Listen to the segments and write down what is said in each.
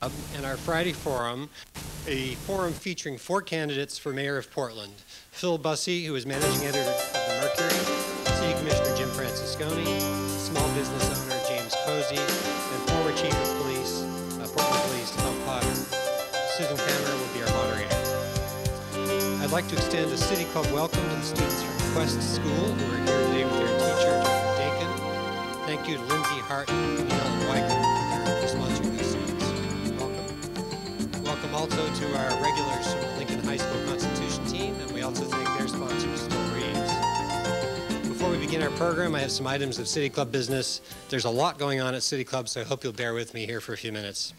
and our Friday forum, a forum featuring 4 candidates for mayor of Portland. Phil Busse, who is managing editor of the Mercury, City Commissioner Jim Francesconi, small business owner James Posey, and former Chief of Police, Portland Police Tom Potter. Susan Kammerer will be our moderator. I'd like to extend a City Club welcome to the students from Quest School who are here today with their teacher, Dr. Dakin. Thank you to Lindsay Hart and Ellen Weicker for sponsoring these students. Welcome. Welcome also to our regulars from the Lincoln High School Constitution team, and we also thank their sponsors, Stoll Reeves. Before we begin our program, I have some items of City Club business. There's a lot going on at City Club, so I hope you'll bear with me here for a few minutes.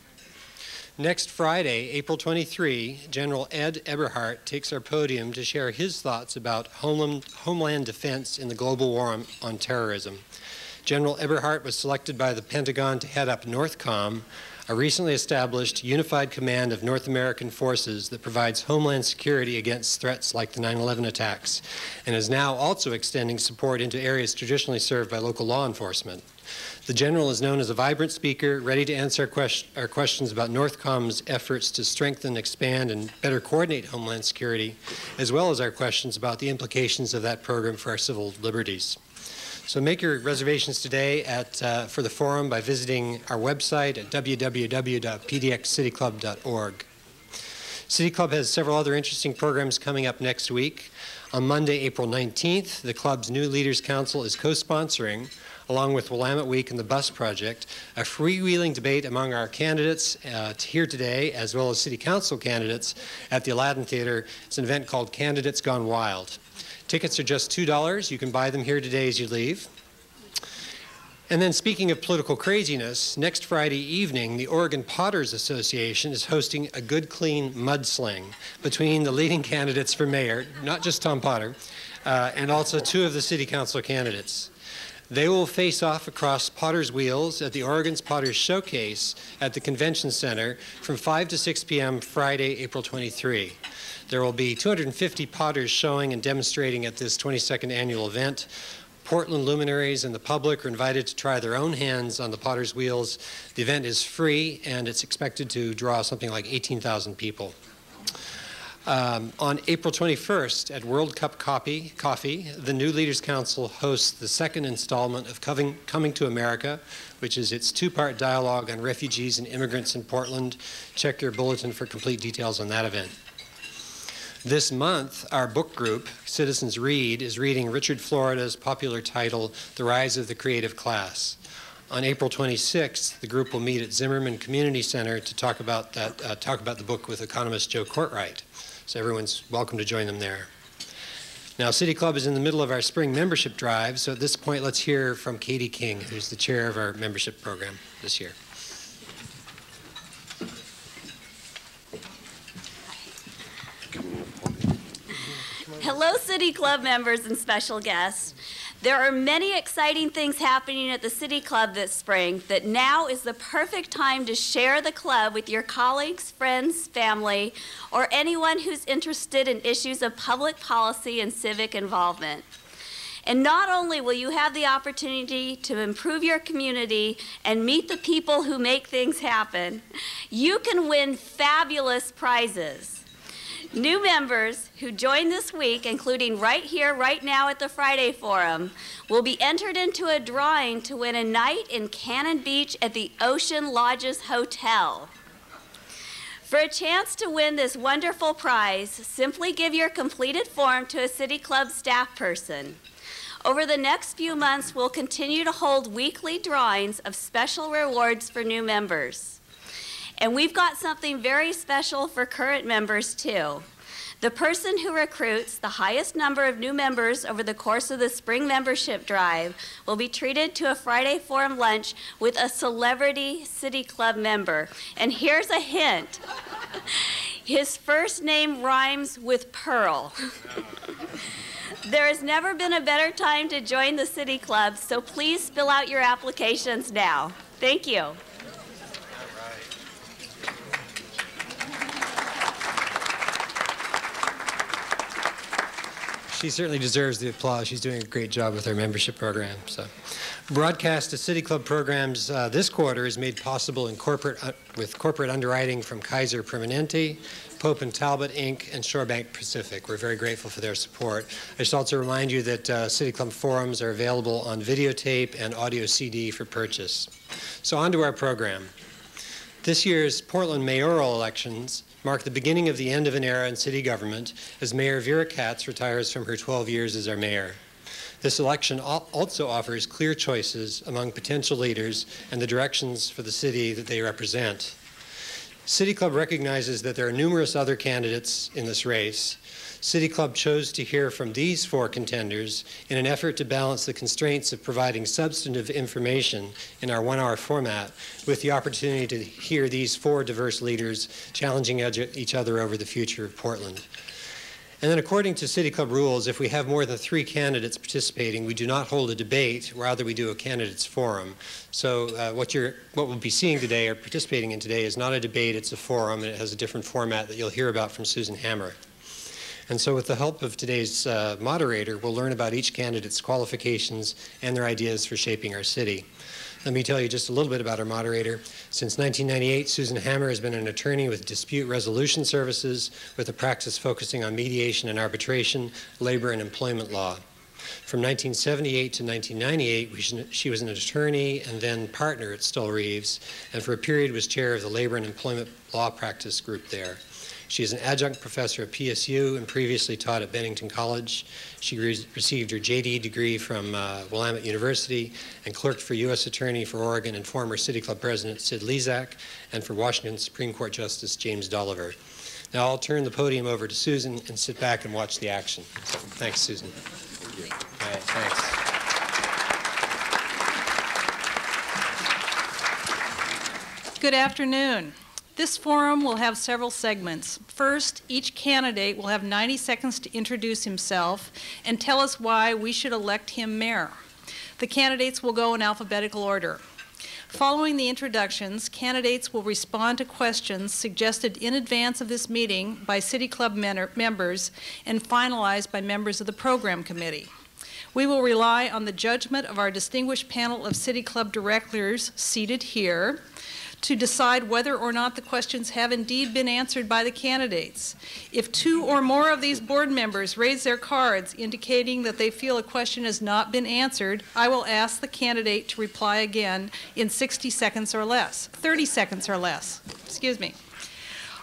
Next Friday, April 23, General Ed Eberhardt takes our podium to share his thoughts about homeland defense in the global war on terrorism. General Eberhardt was selected by the Pentagon to head up NORTHCOM, a recently established unified command of North American forces that provides homeland security against threats like the 9/11 attacks, and is now also extending support into areas traditionally served by local law enforcement. The General is known as a vibrant speaker, ready to answer our questions about NORTHCOM's efforts to strengthen, expand, and better coordinate homeland security, as well as our questions about the implications of that program for our civil liberties. So make your reservations today for the forum by visiting our website at www.pdxcityclub.org. City Club has several other interesting programs coming up next week. On Monday, April 19th, the club's New Leaders Council is co-sponsoring, along with Willamette Week and the Busse Project, a freewheeling debate among our candidates here today, as well as City Council candidates at the Aladdin Theater. It's an event called Candidates Gone Wild. Tickets are just $2. You can buy them here today as you leave. And then speaking of political craziness, next Friday evening, the Oregon Potters Association is hosting a good, clean mudsling between the leading candidates for mayor, not just Tom Potter, and also 2 of the City Council candidates. They will face off across Potter's Wheels at the Oregon's Potters Showcase at the Convention Center from 5 to 6 p.m. Friday, April 23. There will be 250 potters showing and demonstrating at this 22nd annual event. Portland luminaries and the public are invited to try their own hands on the Potter's Wheels. The event is free, and it's expected to draw something like 18,000 people. On April 21st at World Cup Coffee, the New Leaders Council hosts the 2nd installment of Coming to America, which is its 2-part dialogue on refugees and immigrants in Portland. Check your bulletin for complete details on that event. This month, our book group, Citizens Read, is reading Richard Florida's popular title, The Rise of the Creative Class. On April 26th, the group will meet at Zimmerman Community Center to talk about the book with economist Joe Courtwright. So everyone's welcome to join them there. Now, City Club is in the middle of our spring membership drive, so at this point, let's hear from Katie King, who's the chair of our membership program this year. Hello, City Club members and special guests. There are many exciting things happening at the City Club this spring that now is the perfect time to share the club with your colleagues, friends, family, or anyone who's interested in issues of public policy and civic involvement. And not only will you have the opportunity to improve your community and meet the people who make things happen, you can win fabulous prizes. New members who join this week, including right here, right now at the Friday Forum, will be entered into a drawing to win a night in Cannon Beach at the Ocean Lodges Hotel. For a chance to win this wonderful prize, simply give your completed form to a City Club staff person. Over the next few months, we'll continue to hold weekly drawings of special rewards for new members. And we've got something very special for current members, too. The person who recruits the highest number of new members over the course of the spring membership drive will be treated to a Friday Forum lunch with a celebrity City Club member. And here's a hint. His first name rhymes with Pearl. There has never been a better time to join the City Club, so please fill out your applications now. Thank you. She certainly deserves the applause. She's doing a great job with her membership program. So, Broadcast of City Club programs this quarter is made possible in with corporate underwriting from Kaiser Permanente, Pope & Talbot, Inc., and Shorebank Pacific. We're very grateful for their support. I should also remind you that City Club forums are available on videotape and audio CD for purchase. So on to our program. This year's Portland mayoral elections mark the beginning of the end of an era in city government as Mayor Vera Katz retires from her 12 years as our mayor. This election also offers clear choices among potential leaders and the directions for the city that they represent. City Club recognizes that there are numerous other candidates in this race. City Club chose to hear from these 4 contenders in an effort to balance the constraints of providing substantive information in our 1-hour format with the opportunity to hear these 4 diverse leaders challenging each other over the future of Portland. And then according to City Club rules, if we have more than 3 candidates participating, we do not hold a debate, rather we do a candidates forum. So what we'll be seeing today or participating in today is not a debate, it's a forum, and it has a different format that you'll hear about from Susan Hammer. And so with the help of today's moderator, we'll learn about each candidate's qualifications and their ideas for shaping our city. Let me tell you just a little bit about our moderator. Since 1998, Susan Hammer has been an attorney with dispute resolution services with a practice focusing on mediation and arbitration, labor and employment law. From 1978 to 1998, she was an attorney and then partner at Stoll Reeves, and for a period was chair of the labor and employment law practice group there. She is an adjunct professor at PSU and previously taught at Bennington College. She received her JD degree from Willamette University and clerked for U.S. Attorney for Oregon and former City Club President Sid Lezak and for Washington Supreme Court Justice James Dolliver. Now I'll turn the podium over to Susan and sit back and watch the action. Thanks, Susan. Thank you. All right, thanks. Good afternoon. This forum will have several segments. First, each candidate will have 90 seconds to introduce himself and tell us why we should elect him mayor. The candidates will go in alphabetical order. Following the introductions, candidates will respond to questions suggested in advance of this meeting by City Club members and finalized by members of the program committee. We will rely on the judgment of our distinguished panel of City Club directors seated here to decide whether or not the questions have indeed been answered by the candidates. If 2 or more of these board members raise their cards indicating that they feel a question has not been answered, I will ask the candidate to reply again in 60 seconds or less, 30 seconds or less, excuse me.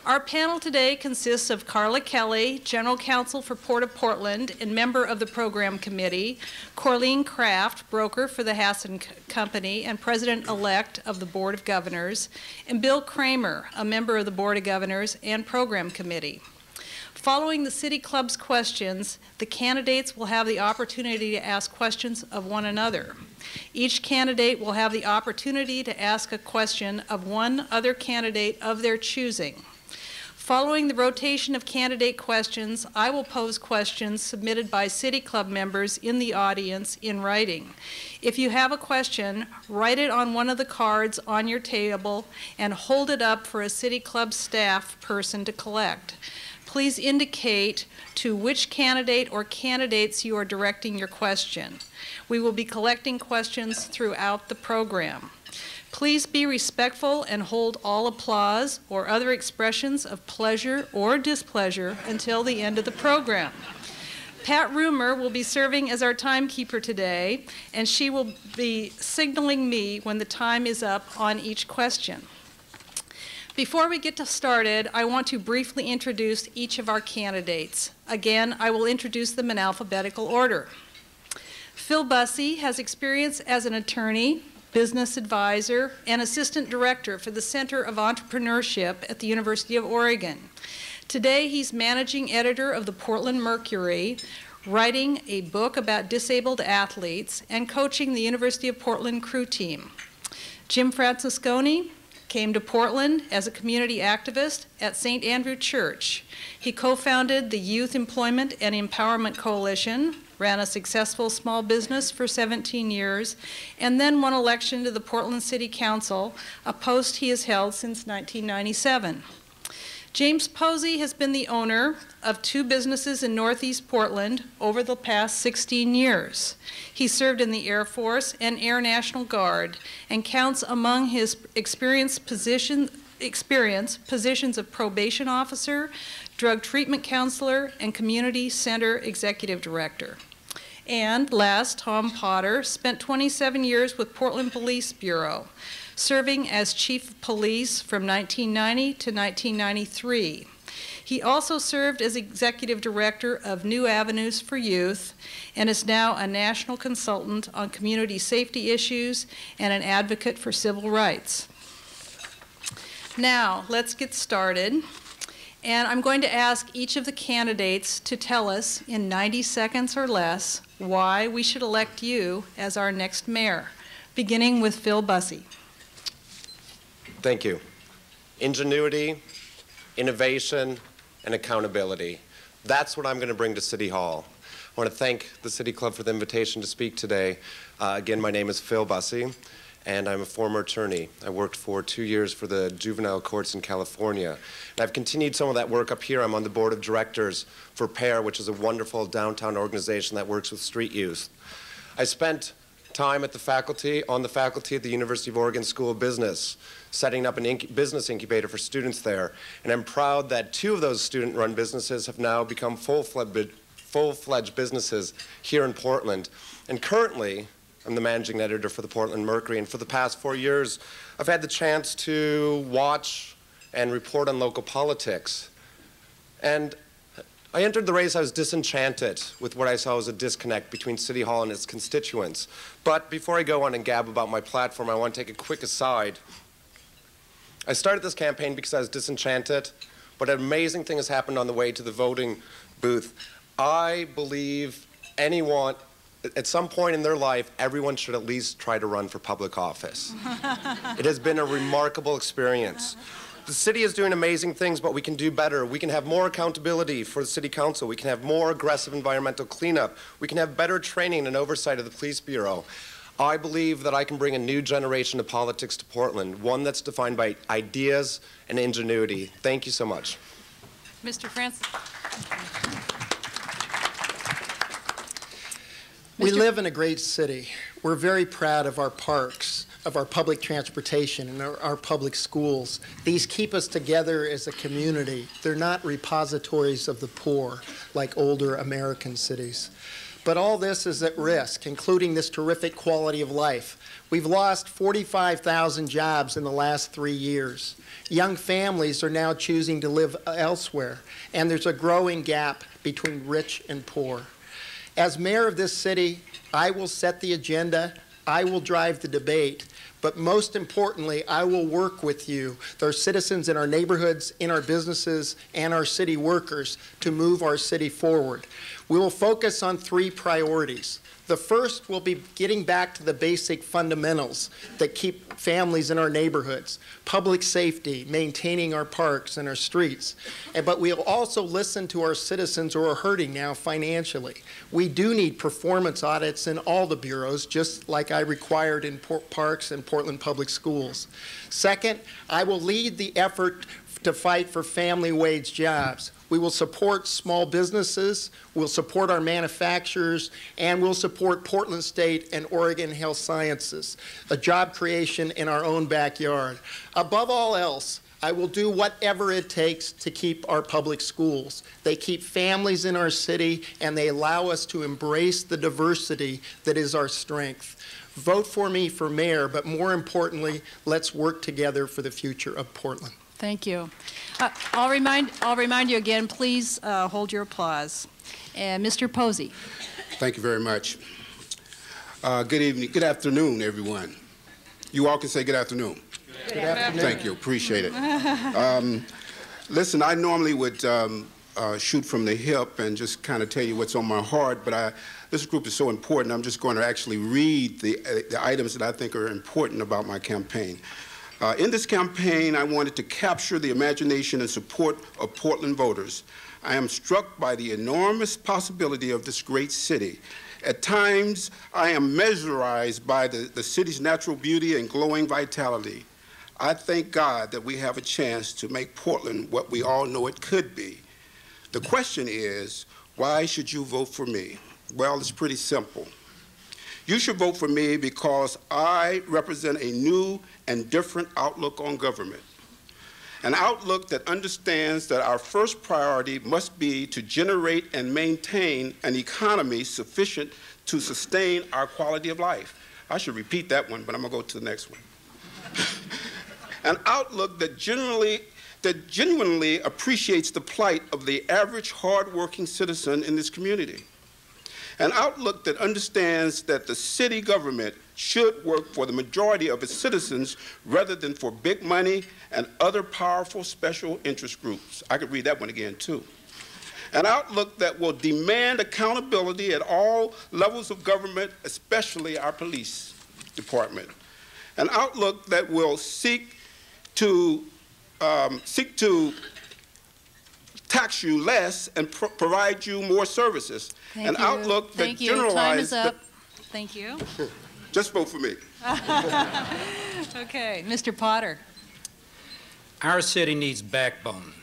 Our panel today consists of Carla Kelly, General Counsel for Port of Portland and member of the Program Committee, Corleen Kraft, broker for the Hassan Company and President-elect of the Board of Governors, and Bill Kramer, a member of the Board of Governors and Program Committee. Following the City Club's questions, the candidates will have the opportunity to ask questions of one another. Each candidate will have the opportunity to ask a question of one other candidate of their choosing. Following the rotation of candidate questions, I will pose questions submitted by City Club members in the audience in writing. If you have a question, write it on one of the cards on your table and hold it up for a City Club staff person to collect. Please indicate to which candidate or candidates you are directing your question. We will be collecting questions throughout the program. Please be respectful and hold all applause or other expressions of pleasure or displeasure until the end of the program. Pat Roomer will be serving as our timekeeper today, and she will be signaling me when the time is up on each question. Before we get started, I want to briefly introduce each of our candidates. Again, I will introduce them in alphabetical order. Phil Busse has experience as an attorney, business advisor, and assistant director for the Center of Entrepreneurship at the University of Oregon. Today, he's managing editor of the Portland Mercury, writing a book about disabled athletes, and coaching the University of Portland crew team. Jim Francesconi came to Portland as a community activist at St. Andrew Church. He co-founded the Youth Employment and Empowerment Coalition, ran a successful small business for 17 years, and then won election to the Portland City Council, a post he has held since 1997. James Posey has been the owner of 2 businesses in Northeast Portland over the past 16 years. He served in the Air Force and Air National Guard and counts among his positions of probation officer, drug treatment counselor, and community center executive director. And last, Tom Potter spent 27 years with Portland Police Bureau, serving as chief of police from 1990 to 1993. He also served as executive director of New Avenues for Youth and is now a national consultant on community safety issues and an advocate for civil rights. Now, let's get started. And I'm going to ask each of the candidates to tell us in 90 seconds or less why we should elect you as our next mayor, beginning with Phil Busse. Thank you. Ingenuity, innovation, and accountability. That's what I'm going to bring to City Hall. I want to thank the City Club for the invitation to speak today. Again, my name is Phil Busse, and I'm a former attorney. I worked for 2 years for the juvenile courts in California. And I've continued some of that work up here. I'm on the board of directors for PAIR, which is a wonderful downtown organization that works with street youth. I spent time at the faculty, on the faculty at the University of Oregon School of Business, setting up a business incubator for students there. And I'm proud that 2 of those student-run businesses have now become full-fledged businesses here in Portland. And currently, I'm the managing editor for the Portland Mercury, and for the past 4 years, I've had the chance to watch and report on local politics. And I entered the race, I was disenchanted with what I saw as a disconnect between City Hall and its constituents. But before I go on and gab about my platform, I want to take a quick aside. I started this campaign because I was disenchanted, but an amazing thing has happened on the way to the voting booth. I believe anyone, at some point in their life, everyone should at least try to run for public office. It has been a remarkable experience. The city is doing amazing things, but we can do better. We can have more accountability for the city council. We can have more aggressive environmental cleanup. We can have better training and oversight of the police bureau. I believe that I can bring a new generation of politics to Portland, one that's defined by ideas and ingenuity. Thank you so much. Mr. Francis. We live in a great city. We're very proud of our parks, of our public transportation, and our public schools. These keep us together as a community. They're not repositories of the poor like older American cities. But all this is at risk, including this terrific quality of life. We've lost 45,000 jobs in the last 3 years. Young families are now choosing to live elsewhere, and there's a growing gap between rich and poor. As mayor of this city, I will set the agenda, I will drive the debate, but most importantly, I will work with you, our citizens in our neighborhoods, in our businesses, and our city workers to move our city forward. We will focus on 3 priorities. The first will be getting back to the basic fundamentals that keep families in our neighborhoods, public safety, maintaining our parks and our streets. But we'll also listen to our citizens who are hurting now financially. We do need performance audits in all the bureaus, just like I required in parks and Portland Public Schools. Second, I will lead the effort to fight for family wage jobs. We will support small businesses, we'll support our manufacturers, and we'll support Portland State and Oregon Health Sciences, a job creation in our own backyard. Above all else, I will do whatever it takes to keep our public schools. They keep families in our city, and they allow us to embrace the diversity that is our strength. Vote for me for mayor, but more importantly, let's work together for the future of Portland. Thank you. I'll remind you again, please hold your applause. And Mr. Posey. Thank you very much. Good evening, good afternoon, everyone. You all can say good afternoon. Good afternoon. Thank you, appreciate it. Listen, I normally would shoot from the hip and just kind of tell you what's on my heart, but this group is so important, I'm just going to actually read the items that I think are important about my campaign. In this campaign, I wanted to capture the imagination and support of Portland voters. I am struck by the enormous possibility of this great city. At times, I am mesmerized by the city's natural beauty and glowing vitality. I thank God that we have a chance to make Portland what we all know it could be. The question is, why should you vote for me? Well, it's pretty simple. You should vote for me because I represent a new and different outlook on government. An outlook that understands that our first priority must be to generate and maintain an economy sufficient to sustain our quality of life. I should repeat that one, but I'm going to go to the next one. An outlook that genuinely appreciates the plight of the average hardworking citizen in this community. An outlook that understands that the city government should work for the majority of its citizens rather than for big money and other powerful special interest groups. I could read that one again, too. An outlook that will demand accountability at all levels of government, especially our police department. An outlook that will seek to tax you less and provide you more services. Thank you. Outlook that generalizes. Time is up. Thank you. Just vote for me. Okay, Mr. Potter. Our city needs backbone.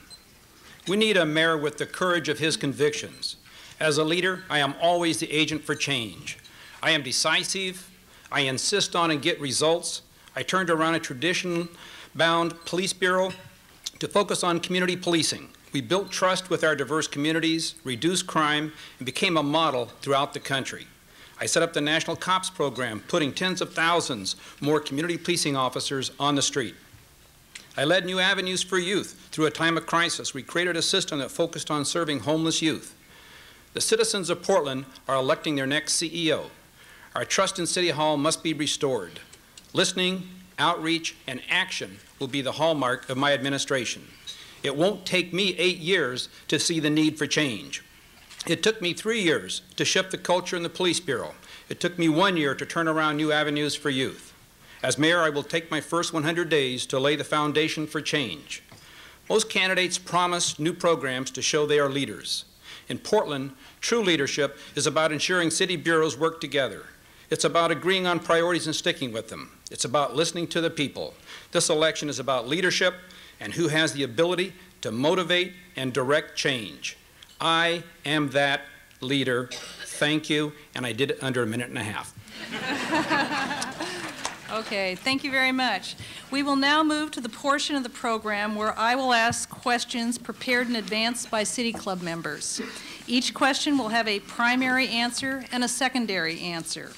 We need a mayor with the courage of his convictions. As a leader, I am always the agent for change. I am decisive. I insist on and get results. I turned around a tradition-bound police bureau to focus on community policing. We built trust with our diverse communities, reduced crime, and became a model throughout the country. I set up the National COPS program, putting tens of thousands more community policing officers on the street. I led New Avenues for Youth through a time of crisis. We created a system that focused on serving homeless youth. The citizens of Portland are electing their next CEO. Our trust in City Hall must be restored. Listening, outreach, and action will be the hallmark of my administration. It won't take me 8 years to see the need for change. It took me 3 years to shift the culture in the police bureau. It took me 1 year to turn around New Avenues for Youth. As mayor, I will take my first 100 days to lay the foundation for change. Most candidates promise new programs to show they are leaders. In Portland, true leadership is about ensuring city bureaus work together. It's about agreeing on priorities and sticking with them. It's about listening to the people. This election is about leadership and who has the ability to motivate and direct change. I am that leader. Thank you, and I did it under a minute and a half. Okay, thank you very much. We will now move to the portion of the program where I will ask questions prepared in advance by City Club members. Each question will have a primary answer and a secondary answer.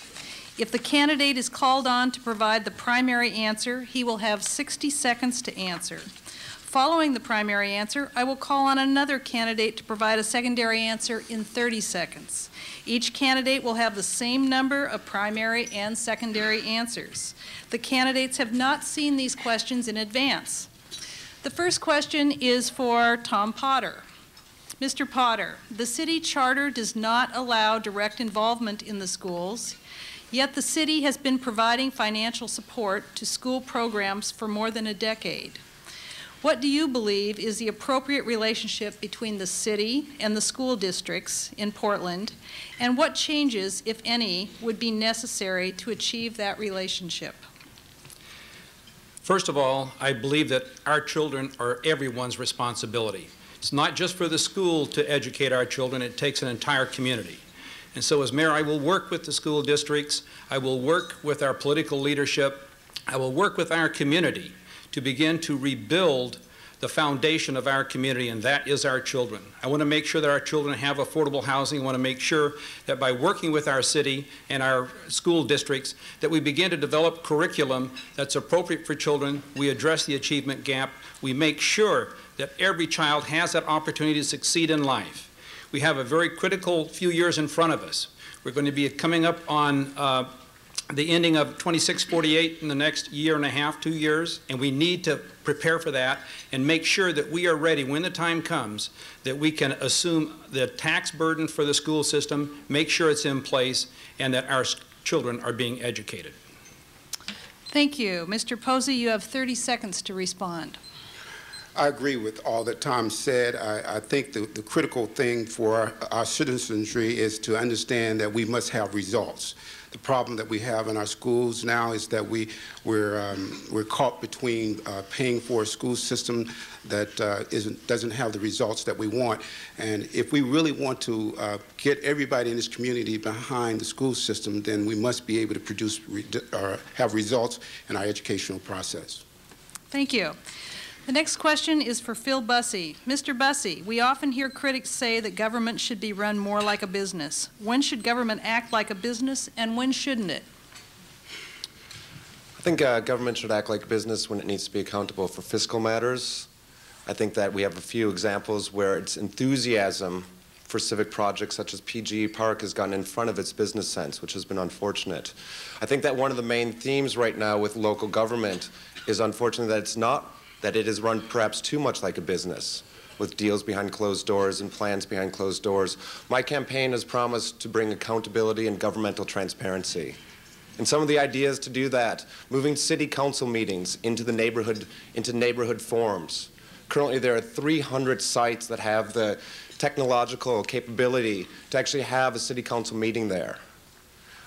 If the candidate is called on to provide the primary answer, he will have 60 seconds to answer. Following the primary answer, I will call on another candidate to provide a secondary answer in 30 seconds. Each candidate will have the same number of primary and secondary answers. The candidates have not seen these questions in advance. The first question is for Tom Potter. Mr. Potter, the city charter does not allow direct involvement in the schools, yet the city has been providing financial support to school programs for more than a decade. What do you believe is the appropriate relationship between the city and the school districts in Portland, and what changes, if any, would be necessary to achieve that relationship? First of all, I believe that our children are everyone's responsibility. It's not just for the school to educate our children, it takes an entire community. And so as mayor, I will work with the school districts, I will work with our political leadership, I will work with our community to begin to rebuild the foundation of our community, and that is our children. I want to make sure that our children have affordable housing. I want to make sure that by working with our city and our school districts, that we begin to develop curriculum that's appropriate for children. We address the achievement gap. We make sure that every child has that opportunity to succeed in life. We have a very critical few years in front of us. We're going to be coming up on the ending of 2648 in the next year and a half, 2 years, and we need to prepare for that and make sure that we are ready when the time comes, that we can assume the tax burden for the school system, make sure it's in place, and that our children are being educated. Thank you. Mr. Posey, you have 30 seconds to respond. I agree with all that Tom said. I think the critical thing for our citizenry is to understand that we must have results. The problem that we have in our schools now is that we're caught between paying for a school system that doesn't have the results that we want. And if we really want to get everybody in this community behind the school system, then we must be able to produce or have results in our educational process. Thank you. The next question is for Phil Busse. Mr. Busse, we often hear critics say that government should be run more like a business. When should government act like a business, and when shouldn't it? I think government should act like business when it needs to be accountable for fiscal matters. I think that we have a few examples where its enthusiasm for civic projects such as PGE Park has gotten in front of its business sense, which has been unfortunate. I think that one of the main themes right now with local government is unfortunately that it is run perhaps too much like a business, with deals behind closed doors and plans behind closed doors. My campaign has promised to bring accountability and governmental transparency. And some of the ideas to do that, moving city council meetings into neighborhood forums. Currently there are 300 sites that have the technological capability to actually have a city council meeting there.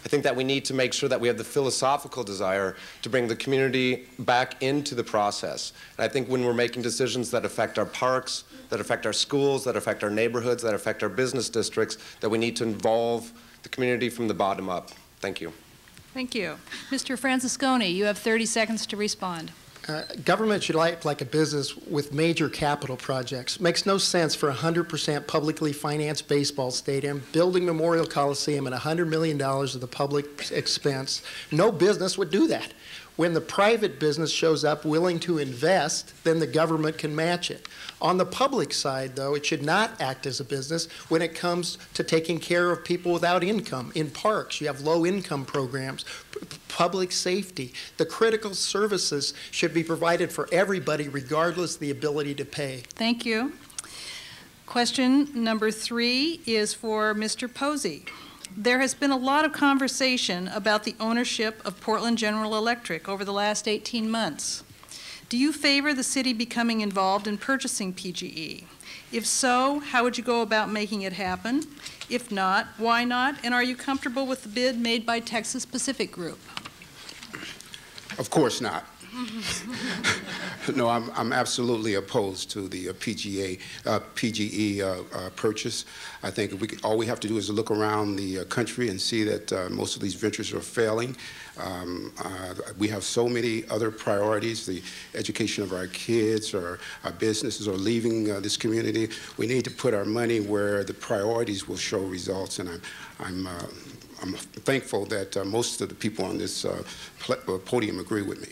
I think that we need to make sure that we have the philosophical desire to bring the community back into the process. And I think when we're making decisions that affect our parks, that affect our schools, that affect our neighborhoods, that affect our business districts, that we need to involve the community from the bottom up. Thank you. Thank you. Mr. Francesconi, you have 30 seconds to respond. Government should act like a business with major capital projects. Makes no sense for a 100% publicly financed baseball stadium, building Memorial Coliseum at $100 million of the public expense. No business would do that. When the private business shows up willing to invest, then the government can match it. On the public side, though, it should not act as a business when it comes to taking care of people without income. In parks, you have low-income programs, public safety. The critical services should be provided for everybody, regardless of the ability to pay. Thank you. Question number 3 is for Mr. Posey. There has been a lot of conversation about the ownership of Portland General Electric over the last 18 months. Do you favor the city becoming involved in purchasing PGE? If so, how would you go about making it happen? If not, why not? And are you comfortable with the bid made by Texas Pacific Group? Of course not. No, I'm absolutely opposed to the PGE purchase. I think all we have to do is look around the country and see that most of these ventures are failing. We have so many other priorities. The education of our kids, or our businesses are leaving this community. We need to put our money where the priorities will show results, and I'm thankful that most of the people on this podium agree with me.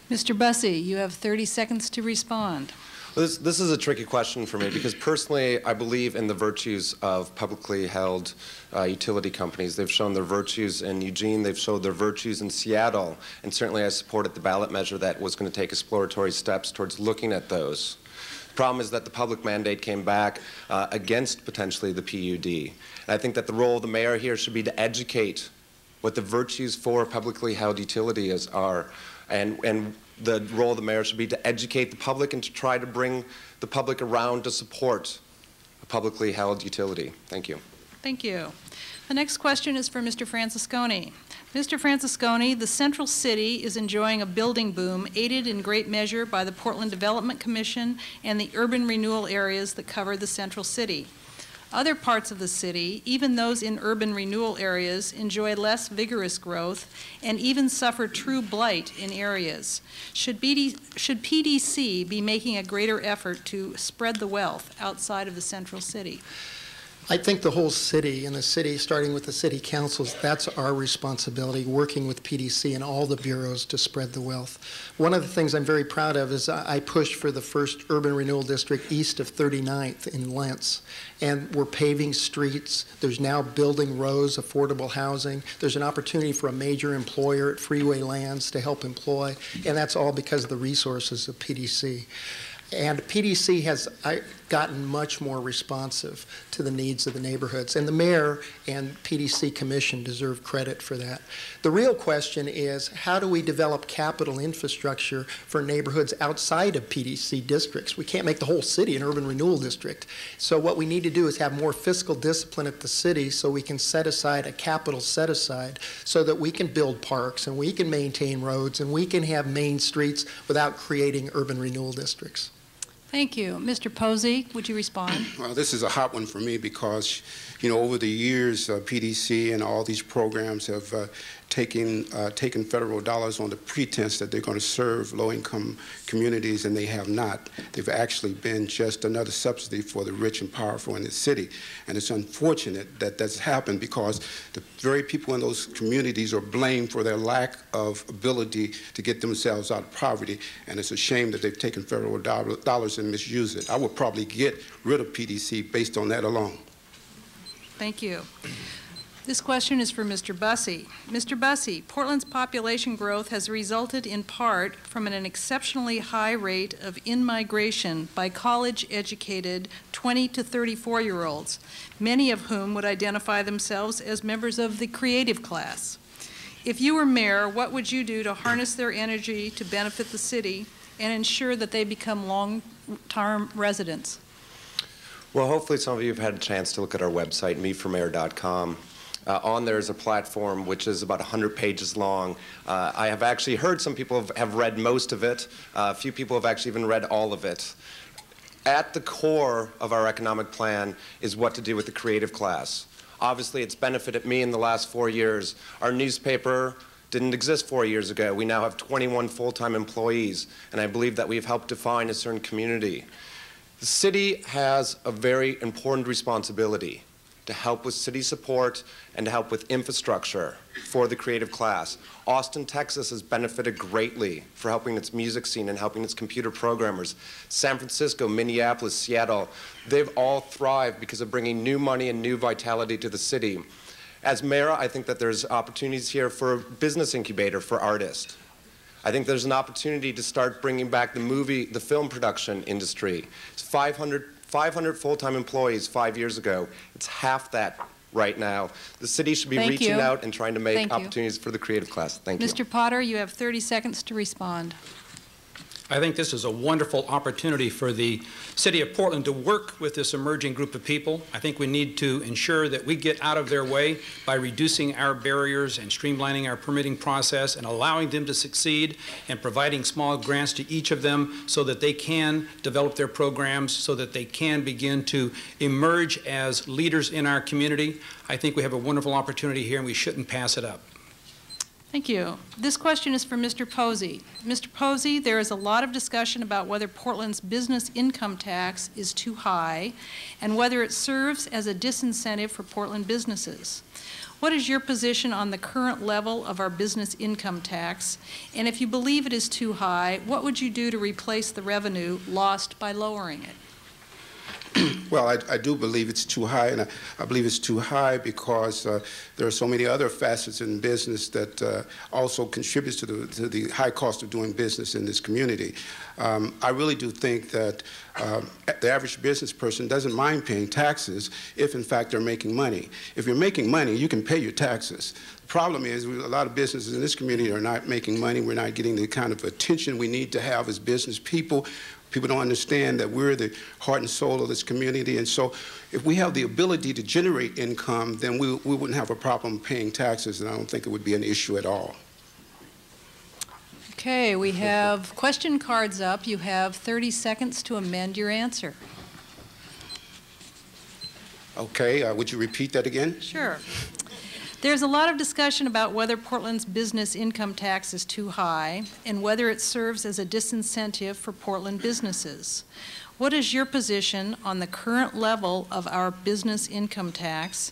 Mr. Busse, you have 30 seconds to respond. Well, this is a tricky question for me because personally I believe in the virtues of publicly held utility companies. They've shown their virtues in Eugene, they've shown their virtues in Seattle, and certainly I supported the ballot measure that was going to take exploratory steps towards looking at those. The problem is that the public mandate came back against potentially the PUD. And I think that the role of the mayor here should be to educate what the virtues for publicly held utilities are. And the role of the mayor should be to educate the public and to try to bring the public around to support a publicly held utility. Thank you. Thank you. The next question is for Mr. Francesconi. Mr. Francesconi, the Central City is enjoying a building boom aided in great measure by the Portland Development Commission and the urban renewal areas that cover the Central City. Other parts of the city, even those in urban renewal areas, enjoy less vigorous growth and even suffer true blight in areas. Should PDC be making a greater effort to spread the wealth outside of the Central City? I think the whole city, and the city, starting with the city councils, that's our responsibility, working with PDC and all the bureaus to spread the wealth. One of the things I'm very proud of is I pushed for the first urban renewal district east of 39th in Lentz, and we're paving streets. There's now building rows, affordable housing. There's an opportunity for a major employer at Freeway Lands to help employ, and that's all because of the resources of PDC. And PDC has, gotten much more responsive to the needs of the neighborhoods. And the mayor and PDC Commission deserve credit for that. The real question is, how do we develop capital infrastructure for neighborhoods outside of PDC districts? We can't make the whole city an urban renewal district. So what we need to do is have more fiscal discipline at the city so we can set aside a capital set aside so that we can build parks and we can maintain roads and we can have main streets without creating urban renewal districts. Thank you. Mr. Posey, would you respond? Well, this is a hot one for me because, you know, over the years, PDC and all these programs have taken federal dollars on the pretense that they're going to serve low-income communities, and they have not. They've actually been just another subsidy for the rich and powerful in the city. And it's unfortunate that that's happened because the very people in those communities are blamed for their lack of ability to get themselves out of poverty, and it's a shame that they've taken federal dollars and misused it. I would probably get rid of PDC based on that alone. Thank you. This question is for Mr. Busse. Mr. Busse, Portland's population growth has resulted in part from an exceptionally high rate of in-migration by college-educated 20 to 34-year-olds, many of whom would identify themselves as members of the creative class. If you were mayor, what would you do to harness their energy to benefit the city and ensure that they become long-term residents? Well, hopefully some of you have had a chance to look at our website, meformayor.com. On there is a platform which is about 100 pages long. I have actually heard some people have read most of it. A few people have actually even read all of it. At the core of our economic plan is what to do with the creative class. Obviously, it's benefited me in the last 4 years. Our newspaper didn't exist 4 years ago. We now have 21 full-time employees, and I believe that we've helped define a certain community. The city has a very important responsibility to help with city support and to help with infrastructure for the creative class. Austin, Texas has benefited greatly for helping its music scene and helping its computer programmers. San Francisco, Minneapolis, Seattle, they've all thrived because of bringing new money and new vitality to the city. As mayor, I think that there's opportunities here for a business incubator for artists. I think there's an opportunity to start bringing back the film production industry. It's 500 full-time employees 5 years ago. It's half that right now. The city should be reaching out and trying to make opportunities for the creative class. Thank you. Mr. Potter, you have 30 seconds to respond. I think this is a wonderful opportunity for the City of Portland to work with this emerging group of people. I think we need to ensure that we get out of their way by reducing our barriers and streamlining our permitting process and allowing them to succeed and providing small grants to each of them so that they can develop their programs, so that they can begin to emerge as leaders in our community. I think we have a wonderful opportunity here and we shouldn't pass it up. Thank you. This question is for Mr. Posey. Mr. Posey, there is a lot of discussion about whether Portland's business income tax is too high and whether it serves as a disincentive for Portland businesses. What is your position on the current level of our business income tax? And if you believe it is too high, what would you do to replace the revenue lost by lowering it? Well, I do believe it's too high, and I believe it's too high because there are so many other facets in business that also contributes to the high cost of doing business in this community. I really do think that the average business person doesn't mind paying taxes if, in fact, they're making money. If you're making money, you can pay your taxes. The problem is a lot of businesses in this community are not making money. We're not getting the kind of attention we need to have as business people. People don't understand that we're the heart and soul of this community, and so if we have the ability to generate income, then we wouldn't have a problem paying taxes, and I don't think it would be an issue at all. Okay, we have question cards up. You have 30 seconds to amend your answer. Okay, would you repeat that again? Sure. There's a lot of discussion about whether Portland's business income tax is too high and whether it serves as a disincentive for Portland businesses. What is your position on the current level of our business income tax?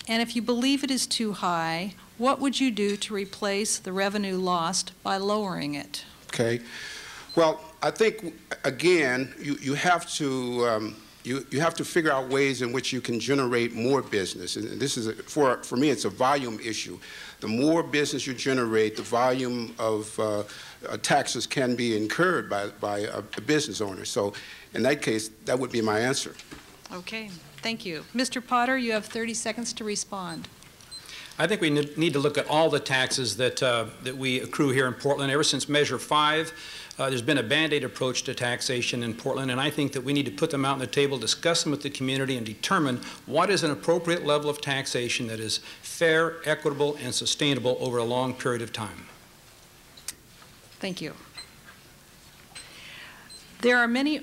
And if you believe it is too high, what would you do to replace the revenue lost by lowering it? Okay. Well, I think, again, you have to you have to figure out ways in which you can generate more business. And this is, for me, it's a volume issue. The more business you generate, the volume of taxes can be incurred by a business owner. So in that case, that would be my answer. Okay, thank you. Mr. Potter, you have 30 seconds to respond. I think we need to look at all the taxes that we accrue here in Portland. Ever since Measure 5, there's been a Band-Aid approach to taxation in Portland, and I think that we need to put them out on the table, discuss them with the community, and determine what is an appropriate level of taxation that is fair, equitable, and sustainable over a long period of time. Thank you. There are many,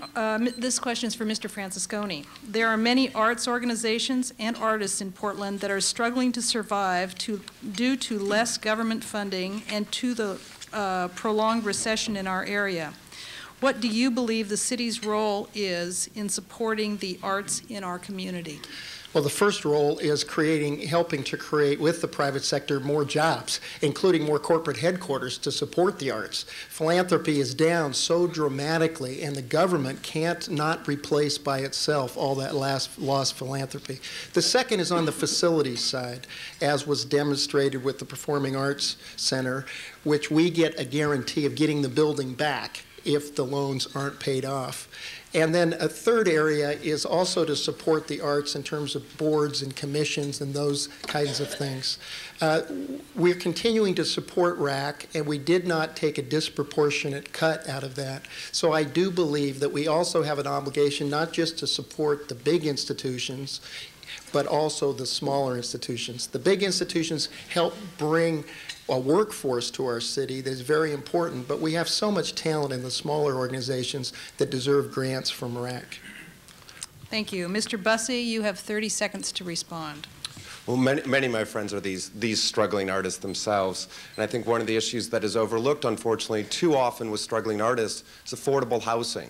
this question is for Mr. Francesconi. There are many arts organizations and artists in Portland that are struggling to survive due to less government funding and to the prolonged recession in our area. What do you believe the city's role is in supporting the arts in our community? Well, the first role is helping to create with the private sector more jobs, including more corporate headquarters to support the arts. Philanthropy is down so dramatically, and the government can't not replace by itself all that lost philanthropy. The second is on the facilities side, as was demonstrated with the Performing Arts Center, which we get a guarantee of getting the building back if the loans aren't paid off. And then a third area is also to support the arts in terms of boards and commissions and those kinds of things. We're continuing to support RAC, and we did not take a disproportionate cut out of that. So I do believe that we also have an obligation not just to support the big institutions, but also the smaller institutions. The big institutions help bring a workforce to our city that is very important, but we have so much talent in the smaller organizations that deserve grants from RAC. Thank you. Mr. Busse, you have 30 seconds to respond. Well, many of my friends are these struggling artists themselves, and I think one of the issues that is overlooked, unfortunately, too often with struggling artists is affordable housing.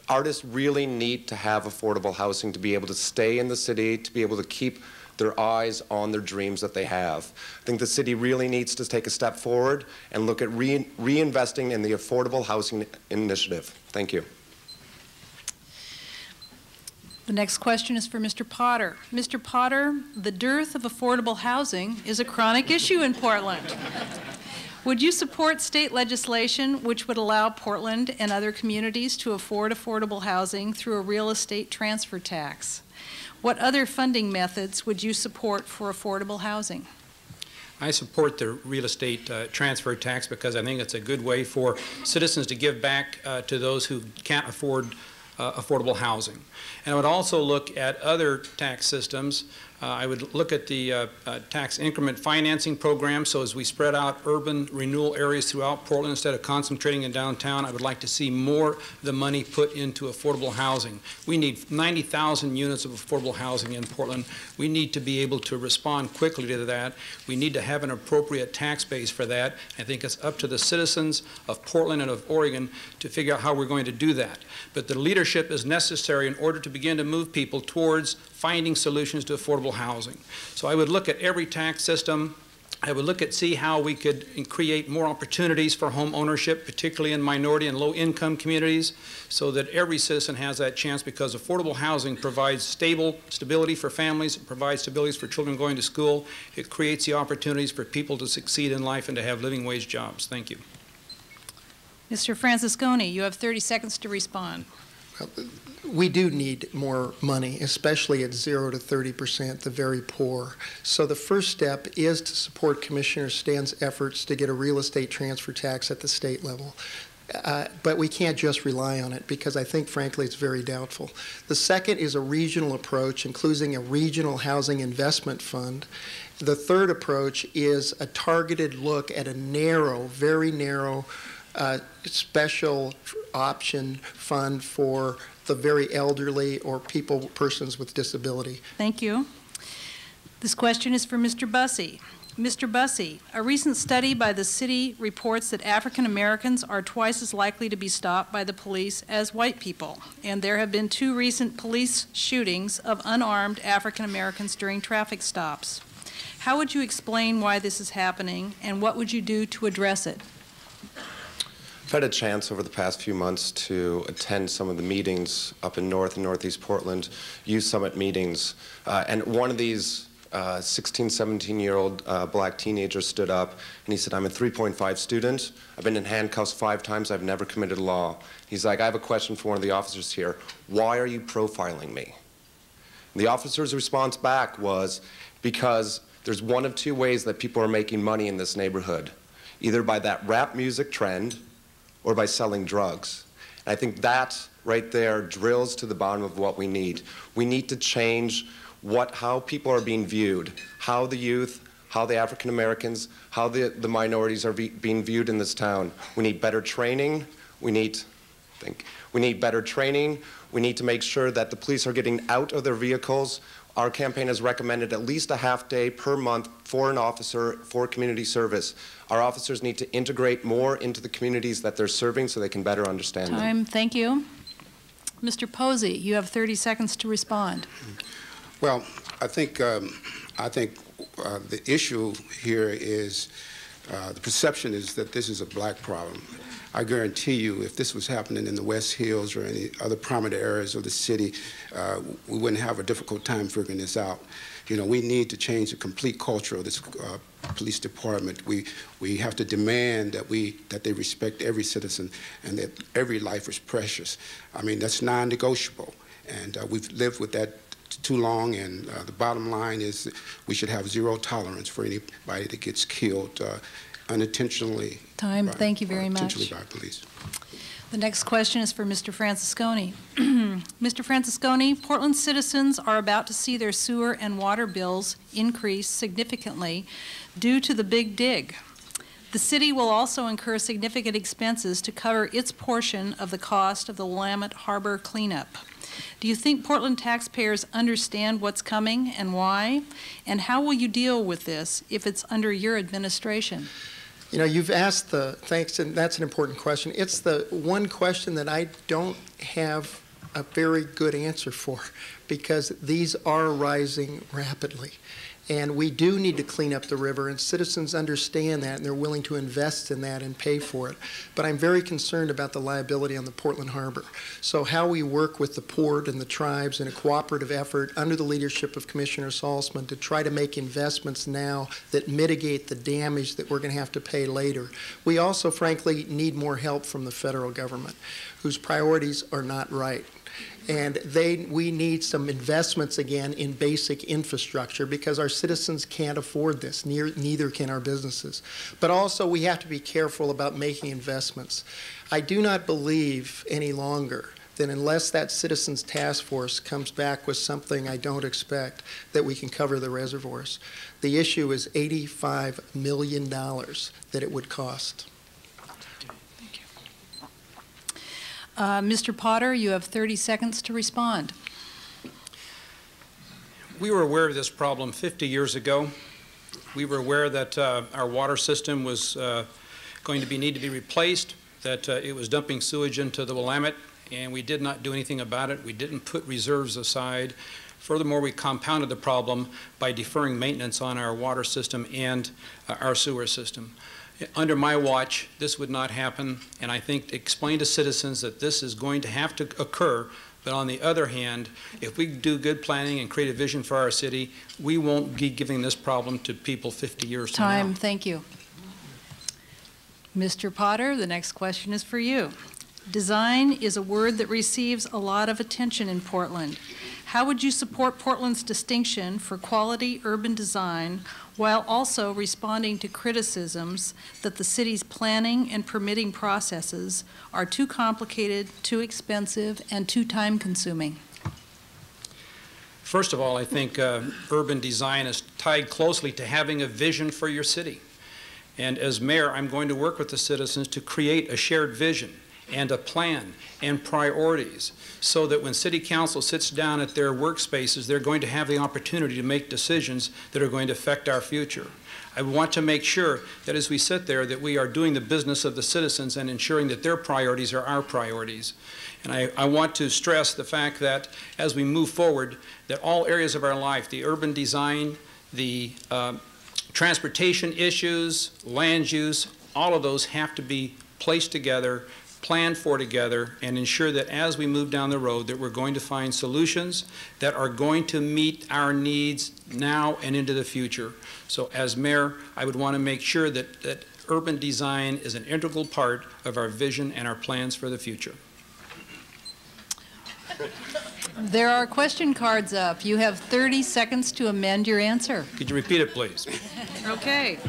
Artists really need to have affordable housing to be able to stay in the city, to be able to keep their eyes on their dreams that they have. I think the city really needs to take a step forward and look at reinvesting in the affordable housing initiative. Thank you. The next question is for Mr. Potter. Mr. Potter, the dearth of affordable housing is a chronic issue in Portland. Would you support state legislation which would allow Portland and other communities to afford affordable housing through a real estate transfer tax? What other funding methods would you support for affordable housing? I support the real estate transfer tax because I think it's a good way for citizens to give back to those who can't afford affordable housing. And I would also look at other tax systems. I would look at the tax increment financing program, so as we spread out urban renewal areas throughout Portland instead of concentrating in downtown, I would like to see more of the money put into affordable housing. We need 90,000 units of affordable housing in Portland. We need to be able to respond quickly to that. We need to have an appropriate tax base for that. I think it's up to the citizens of Portland and of Oregon to figure out how we're going to do that. But the leadership is necessary in order to begin to move people towards finding solutions to affordable housing. So I would look at every tax system. I would look at see how we could create more opportunities for home ownership, particularly in minority and low-income communities, so that every citizen has that chance, because affordable housing provides stability for families, it provides stability for children going to school, it creates the opportunities for people to succeed in life and to have living wage jobs. Thank you. Mr. Francesconi, you have 30 seconds to respond. We do need more money, especially at 0 to 30%, the very poor. So the first step is to support Commissioner Stan's efforts to get a real estate transfer tax at the state level. But we can't just rely on it, because I think, frankly, it's very doubtful. The second is a regional approach, including a regional housing investment fund. The third approach is a targeted look at a narrow, very narrow, special option fund for the very elderly or persons with disability. Thank you. This question is for Mr. Busse. Mr. Busse, a recent study by the city reports that African Americans are twice as likely to be stopped by the police as white people, and there have been 2 recent police shootings of unarmed African Americans during traffic stops. How would you explain why this is happening, and what would you do to address it? I've had a chance over the past few months to attend some of the meetings up in North and Northeast Portland, Youth Summit meetings, and one of these 16, 17-year-old black teenager stood up and he said, I'm a 3.5 student. I've been in handcuffs 5 times. I've never committed a law. He's like, I have a question for one of the officers here. Why are you profiling me? And the officer's response back was, because there's one of 2 ways that people are making money in this neighborhood, either by that rap music trend or by selling drugs. And I think that right there drills to the bottom of what we need. We need to change how people are being viewed, how the youth, how the African Americans, how the minorities are being viewed in this town. We need better training. We need better training. We need to make sure that the police are getting out of their vehicles. Our campaign has recommended at least a half day per month for an officer for community service. Our officers need to integrate more into the communities that they're serving so they can better understand them. Time, thank you. Mr. Posey, you have 30 seconds to respond. Well, I think the issue here is the perception is that this is a black problem. I guarantee you, if this was happening in the West Hills or any other prominent areas of the city, we wouldn't have a difficult time figuring this out. You know, we need to change the complete culture of this police department. We have to demand that they respect every citizen and that every life is precious. I mean, that's non-negotiable, and we've lived with that too long, and the bottom line is we should have 0 tolerance for anybody that gets killed unintentionally. Time, thank you very much. Intentionally by police. The next question is for Mr. Francesconi. Mr. Francesconi, Portland citizens are about to see their sewer and water bills increase significantly due to the Big Dig. The city will also incur significant expenses to cover its portion of the cost of the Willamette Harbor cleanup. Do you think Portland taxpayers understand what's coming and why? And how will you deal with this if it's under your administration? You know, you've asked thanks, and that's an important question. It's the one question that I don't have a very good answer for, because these are rising rapidly. And we do need to clean up the river, and citizens understand that, and they're willing to invest in that and pay for it. But I'm very concerned about the liability on the Portland Harbor. So how we work with the port and the tribes in a cooperative effort under the leadership of Commissioner Salzman to try to make investments now that mitigate the damage that we're going to have to pay later. We also, frankly, need more help from the federal government, whose priorities are not right. And we need some investments again in basic infrastructure, because our citizens can't afford this, neither can our businesses. But also we have to be careful about making investments. I do not believe any longer that unless that citizens task force comes back with something I don't expect, that we can cover the reservoirs. The issue is $85 million that it would cost. Mr. Potter, you have 30 seconds to respond. We were aware of this problem 50 years ago. We were aware that our water system was going to need to be replaced, that it was dumping sewage into the Willamette, and we did not do anything about it. We didn't put reserves aside. Furthermore, we compounded the problem by deferring maintenance on our water system and our sewer system. Under my watch, this would not happen, and I think to explain to citizens that this is going to have to occur. But on the other hand, if we do good planning and create a vision for our city, we won't be giving this problem to people 50 years from now. Time, thank you. Mr. Potter, the next question is for you. Design is a word that receives a lot of attention in Portland. How would you support Portland's distinction for quality urban design while also responding to criticisms that the city's planning and permitting processes are too complicated, too expensive, and too time-consuming? First of all, I think urban design is tied closely to having a vision for your city. And as mayor, I'm going to work with the citizens to create a shared vision and a plan and priorities, so that when City Council sits down at their workspaces, they're going to have the opportunity to make decisions that are going to affect our future. I want to make sure that as we sit there that we are doing the business of the citizens and ensuring that their priorities are our priorities. And I want to stress the fact that as we move forward, that all areas of our life, the urban design, the transportation issues, land use, all of those have to be place together, plan for together, and ensure that as we move down the road that we're going to find solutions that are going to meet our needs now and into the future. So as mayor, I would want to make sure that urban design is an integral part of our vision and our plans for the future. There are question cards up. You have 30 seconds to amend your answer. Could you repeat it, please? Okay.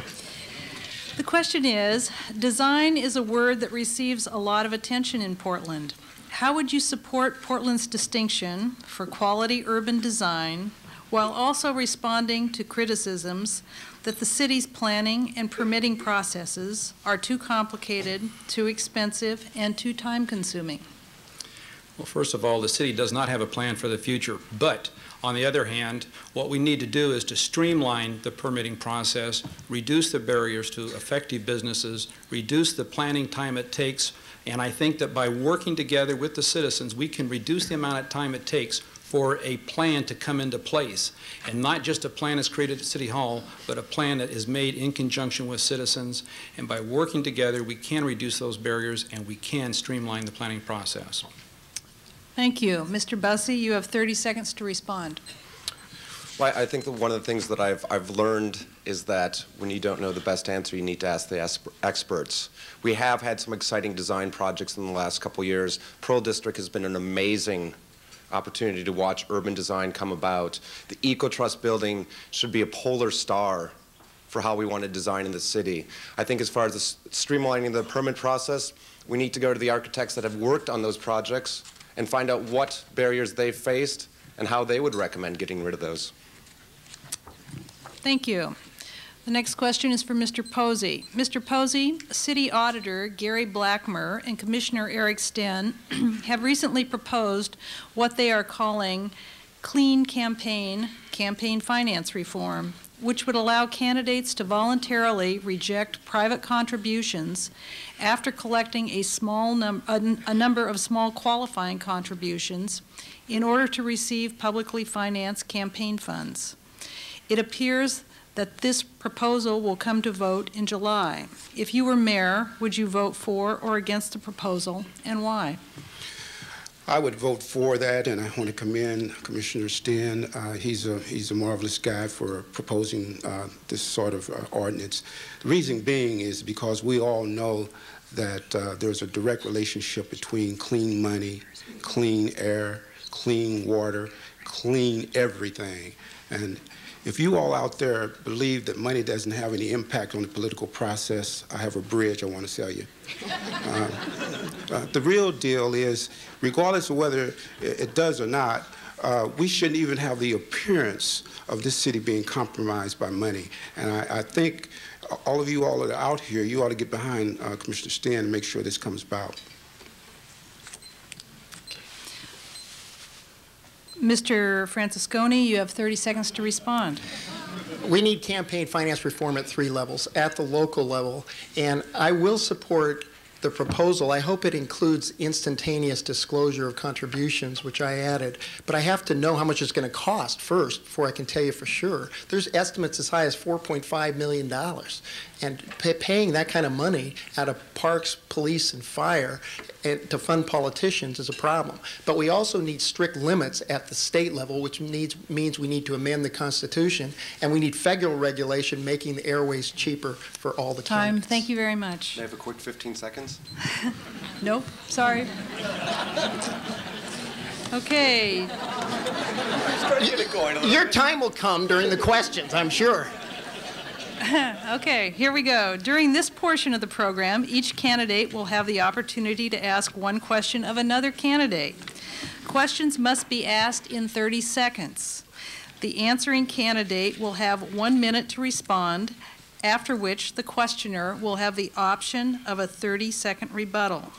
The question is, design is a word that receives a lot of attention in Portland. How would you support Portland's distinction for quality urban design while also responding to criticisms that the city's planning and permitting processes are too complicated, too expensive, and too time-consuming? Well, first of all, the city does not have a plan for the future, but on the other hand, what we need to do is to streamline the permitting process, reduce the barriers to effective businesses, reduce the planning time it takes, and I think that by working together with the citizens, we can reduce the amount of time it takes for a plan to come into place, and not just a plan that's created at City Hall, but a plan that is made in conjunction with citizens. And by working together, we can reduce those barriers and we can streamline the planning process. Thank you. Mr. Busse, you have 30 seconds to respond. Well, I think that one of the things that I've learned is that when you don't know the best answer, you need to ask the experts. We have had some exciting design projects in the last couple years. Pearl District has been an amazing opportunity to watch urban design come about. The EcoTrust building should be a polar star for how we want to design in the city. I think as far as the streamlining the permit process, we need to go to the architects that have worked on those projects and find out what barriers they've faced and how they would recommend getting rid of those. Thank you. The next question is for Mr. Posey. Mr. Posey, City Auditor Gary Blackmer and Commissioner Eric Sten have recently proposed what they are calling clean campaign finance reform, which would allow candidates to voluntarily reject private contributions after collecting a number of small qualifying contributions in order to receive publicly financed campaign funds. It appears that this proposal will come to vote in July. If you were mayor, would you vote for or against the proposal, and why? I would vote for that, and I want to commend Commissioner Sten. He's a marvelous guy for proposing this sort of ordinance. The reason being is because we all know that there's a direct relationship between clean money, clean air, clean water, clean everything. And if you all out there believe that money doesn't have any impact on the political process, I have a bridge I want to sell you. The real deal is, regardless of whether it does or not, we shouldn't even have the appearance of this city being compromised by money. And I think all of you all that are out here, you ought to get behind Commissioner Sten and make sure this comes about. Mr. Francesconi, you have 30 seconds to respond. We need campaign finance reform at 3 levels, at the local level, and I will support the proposal. I hope it includes instantaneous disclosure of contributions, which I added, but I have to know how much it's going to cost first before I can tell you for sure. There's estimates as high as $4.5 million, and paying that kind of money out of parks, police, and fire to fund politicians is a problem. But we also need strict limits at the state level, which means we need to amend the Constitution, and we need federal regulation making the airways cheaper for all the candidates. Thank you very much. May I have a quick 15 seconds? Nope, sorry. Okay. Your time will come during the questions, I'm sure. Okay, here we go. During this portion of the program, each candidate will have the opportunity to ask one question of another candidate. Questions must be asked in 30 seconds. The answering candidate will have 1 minute to respond, after which the questioner will have the option of a 30-second rebuttal.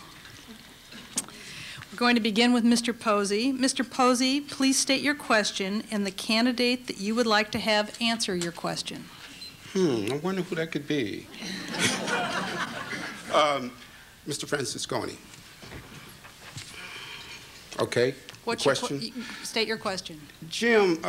We're going to begin with Mr. Posey. Mr. Posey, please state your question and the candidate that you would like to have answer your question. I wonder who that could be. Mr. Francesconi. Okay. What's question? state your question. Jim,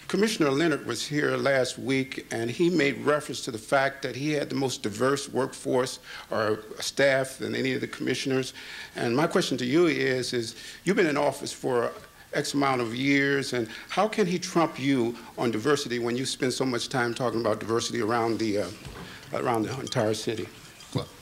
Commissioner Leonard was here last week, and he made reference to the fact that he had the most diverse workforce or staff than any of the commissioners. And my question to you is you've been in office for X amount of years, and how can he trump you on diversity when you spend so much time talking about diversity around the entire city?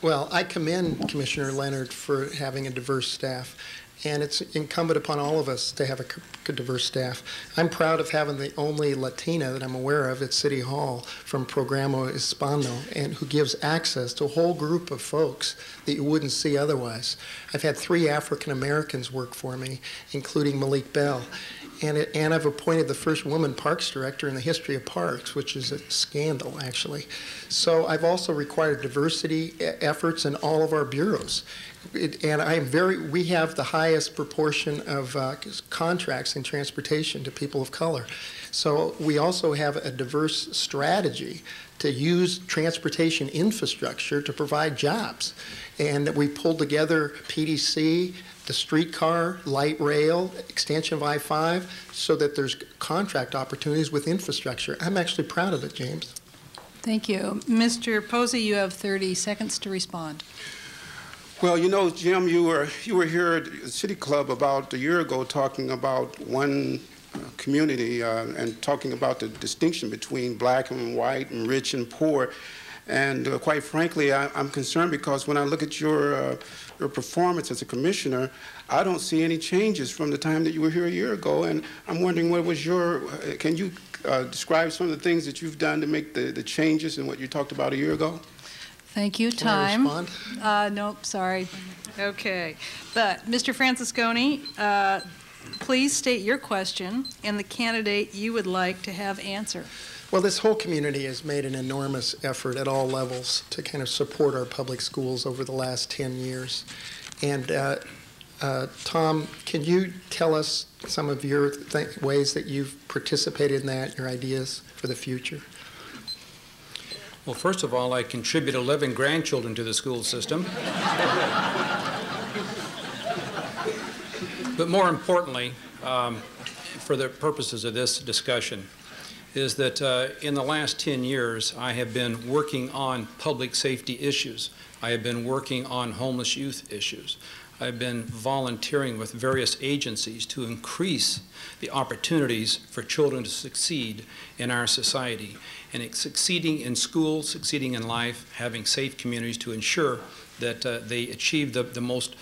Well, I commend Commissioner Leonard for having a diverse staff, and it's incumbent upon all of us to have a diverse staff. I'm proud of having the only Latina that I'm aware of at City Hall from Programa Hispano, and who gives access to a whole group of folks that you wouldn't see otherwise. I've had 3 African Americans work for me, including Malik Bell. And I've appointed the first woman parks director in the history of parks, which is a scandal, actually. So I've also required diversity efforts in all of our bureaus. And we have the highest proportion of contracts in transportation to people of color. So we also have a diverse strategy to use transportation infrastructure to provide jobs. And we pulled together PDC, the streetcar, light rail, extension of I-5, so that there's contract opportunities with infrastructure. I'm actually proud of it, James. Thank you. Mr. Posey, you have 30 seconds to respond. Well, you know, Jim, you were here at City Club about a year ago talking about one community and talking about the distinction between black and white and rich and poor. And quite frankly, I'm concerned because when I look at your performance as a commissioner, I don't see any changes from the time that you were here a year ago. And I'm wondering what was can you describe some of the things that you've done to make the changes in what you talked about a year ago? Thank you. Can I Time. respond? Nope, sorry. Okay. But Mr. Francesconi, please state your question and the candidate you would like to have answer. Well, this whole community has made an enormous effort at all levels to kind of support our public schools over the last 10 years. And Tom, can you tell us some of your ways that you've participated in that, your ideas for the future? Well, first of all, I contribute 11 grandchildren to the school system. But more importantly, for the purposes of this discussion, is that in the last 10 years, I have been working on public safety issues. I have been working on homeless youth issues. I've been volunteering with various agencies to increase the opportunities for children to succeed in our society. And it's succeeding in school, succeeding in life, having safe communities to ensure that they achieve the most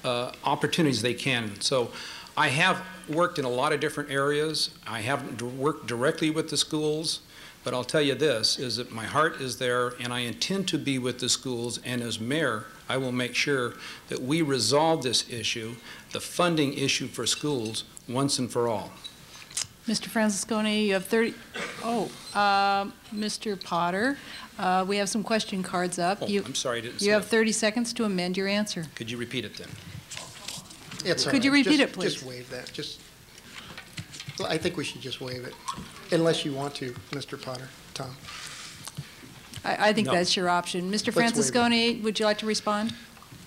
opportunities they can. So I have worked in a lot of different areas. I haven't worked directly with the schools, but I'll tell you this, is that my heart is there, and I intend to be with the schools, and as mayor, I will make sure that we resolve this issue, the funding issue for schools, once and for all. Mr. Francesconi, you have 30. Mr. Potter, we have some question cards up. Oh, I'm sorry, I didn't see You have that. 30 seconds to amend your answer. Could you repeat it then? It's all Could you right. repeat it, please? Just waive that. Well, I think we should just waive it, unless you want to, Mr. Potter. Tom. I think No. that's your option. Mr. waive it. Francesconi, would you like to respond?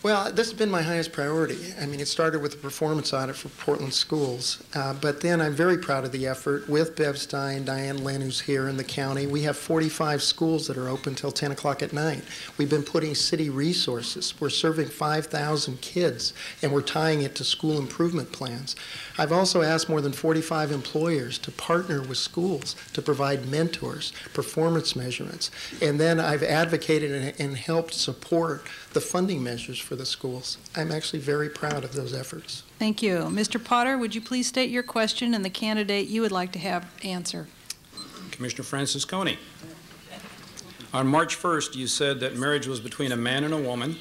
Well, this has been my highest priority. I mean, it started with the performance audit for Portland schools, but then I'm very proud of the effort with Bev Stein, Diane Lynn, who's here in the county. We have 45 schools that are open till 10 o'clock at night. We've been putting city resources. We're serving 5,000 kids, and we're tying it to school improvement plans. I've also asked more than 45 employers to partner with schools to provide mentors, performance measurements, and then I've advocated and helped support the funding measures for the schools. I'm actually very proud of those efforts. Thank you. Mr. Potter, would you please state your question and the candidate you would like to have answer? Commissioner Francesconi. On March 1st, you said that marriage was between a man and a woman.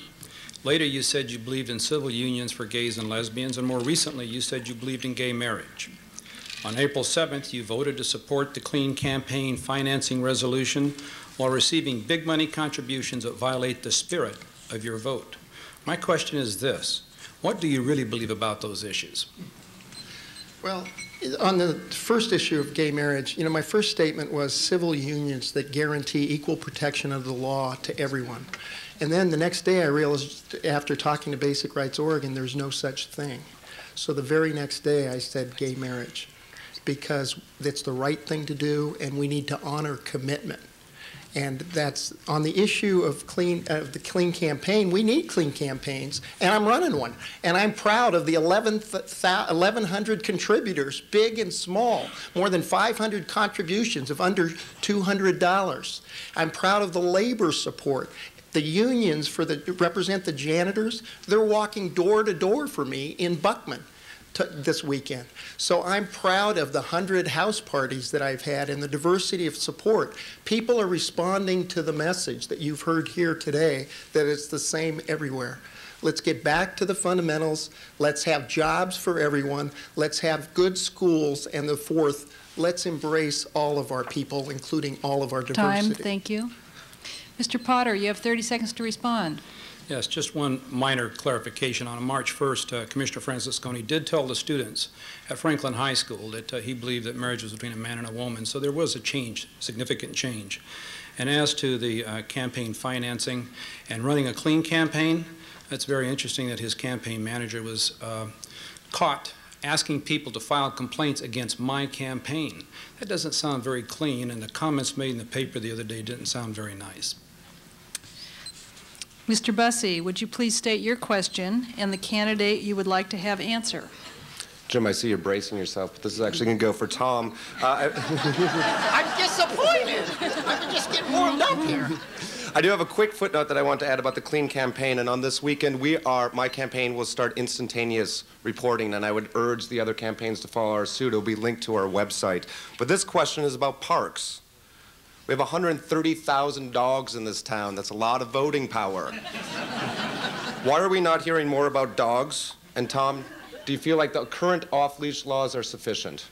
Later, you said you believed in civil unions for gays and lesbians, and more recently, you said you believed in gay marriage. On April 7th, you voted to support the Clean Campaign financing resolution while receiving big money contributions that violate the spirit of your vote. My question is this: what do you really believe about those issues? Well, on the first issue of gay marriage, my first statement was civil unions that guarantee equal protection of the law to everyone. And then the next day I realized, after talking to Basic Rights Oregon, there's no such thing. So the very next day I said gay marriage. because it's the right thing to do, and we need to honor commitment. And that's on the issue of the clean campaign. We need clean campaigns, and I'm running one. And I'm proud of the 1,100 contributors, big and small, more than 500 contributions of under $200. I'm proud of the labor support. The unions represent the janitors. They're walking door to door for me in Buckman this weekend. So I'm proud of the 100 house parties that I've had and the diversity of support. People are responding to the message that you've heard here today, that it's the same everywhere. Let's get back to the fundamentals. Let's have jobs for everyone. Let's have good schools. And the fourth, let's embrace all of our people, including all of our diversity. Time, thank you. Mr. Potter, you have 30 seconds to respond. Yes, just one minor clarification. On March 1st, Commissioner Francesconi did tell the students at Franklin High School that he believed that marriage was between a man and a woman, so there was a change, significant change. And as to the campaign financing and running a clean campaign, it's very interesting that his campaign manager was caught asking people to file complaints against my campaign. That doesn't sound very clean, and the comments made in the paper the other day didn't sound very nice. Mr. Busse, would you please state your question and the candidate you would like to have answer? Jim, I see you're bracing yourself, but this is actually going to go for Tom. I'm disappointed. I'm just getting warmed up here. I do have a quick footnote that I want to add about the clean campaign, and on this weekend, my campaign will start instantaneous reporting, and I would urge the other campaigns to follow our suit. It'll be linked to our website. But this question is about parks. We have 130,000 dogs in this town. That's a lot of voting power. Why are we not hearing more about dogs? And Tom, do you feel like the current off-leash laws are sufficient?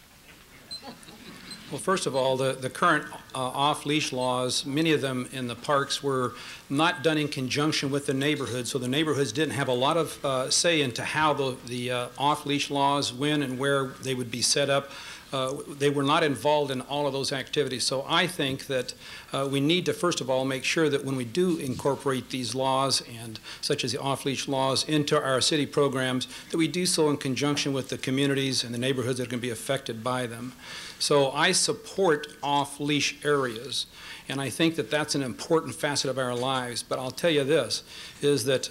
Well, first of all, the current off-leash laws, many of them in the parks were not done in conjunction with the neighborhood, so the neighborhoods didn't have a lot of say into how the off-leash laws, when and where they would be set up. They were not involved in all of those activities. So I think that we need to, first of all, make sure that when we do incorporate these laws, and such as the off-leash laws, into our city programs, that we do so in conjunction with the communities and the neighborhoods that are going to be affected by them. So I support off-leash areas, and I think that that's an important facet of our lives. But I'll tell you this, is that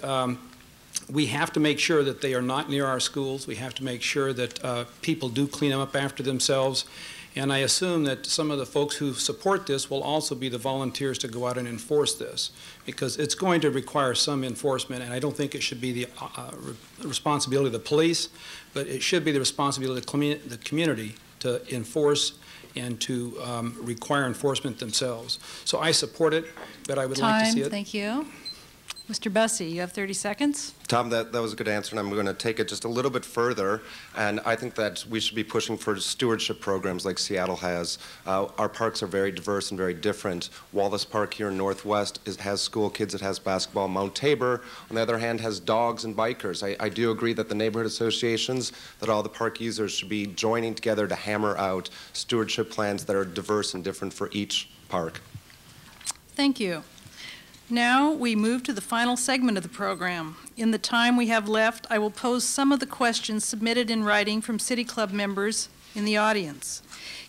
we have to make sure that they are not near our schools. We have to make sure that people do clean them up after themselves. And I assume that some of the folks who support this will also be the volunteers to go out and enforce this, because it's going to require some enforcement, and I don't think it should be the responsibility of the police, but it should be the responsibility of the community to enforce and to require enforcement themselves. So I support it, but I would like to see it. Time, thank you. Mr. Busse, you have 30 seconds. Tom, that was a good answer, and I'm going to take it just a little bit further, and I think that we should be pushing for stewardship programs like Seattle has. Our parks are very diverse and very different. Wallace Park here in Northwest has school kids, it has basketball. Mount Tabor, on the other hand, has dogs and bikers. I do agree that the neighborhood associations, that all the park users should be joining together to hammer out stewardship plans that are diverse and different for each park. Thank you. Now we move to the final segment of the program. In the time we have left, I will pose some of the questions submitted in writing from City Club members in the audience.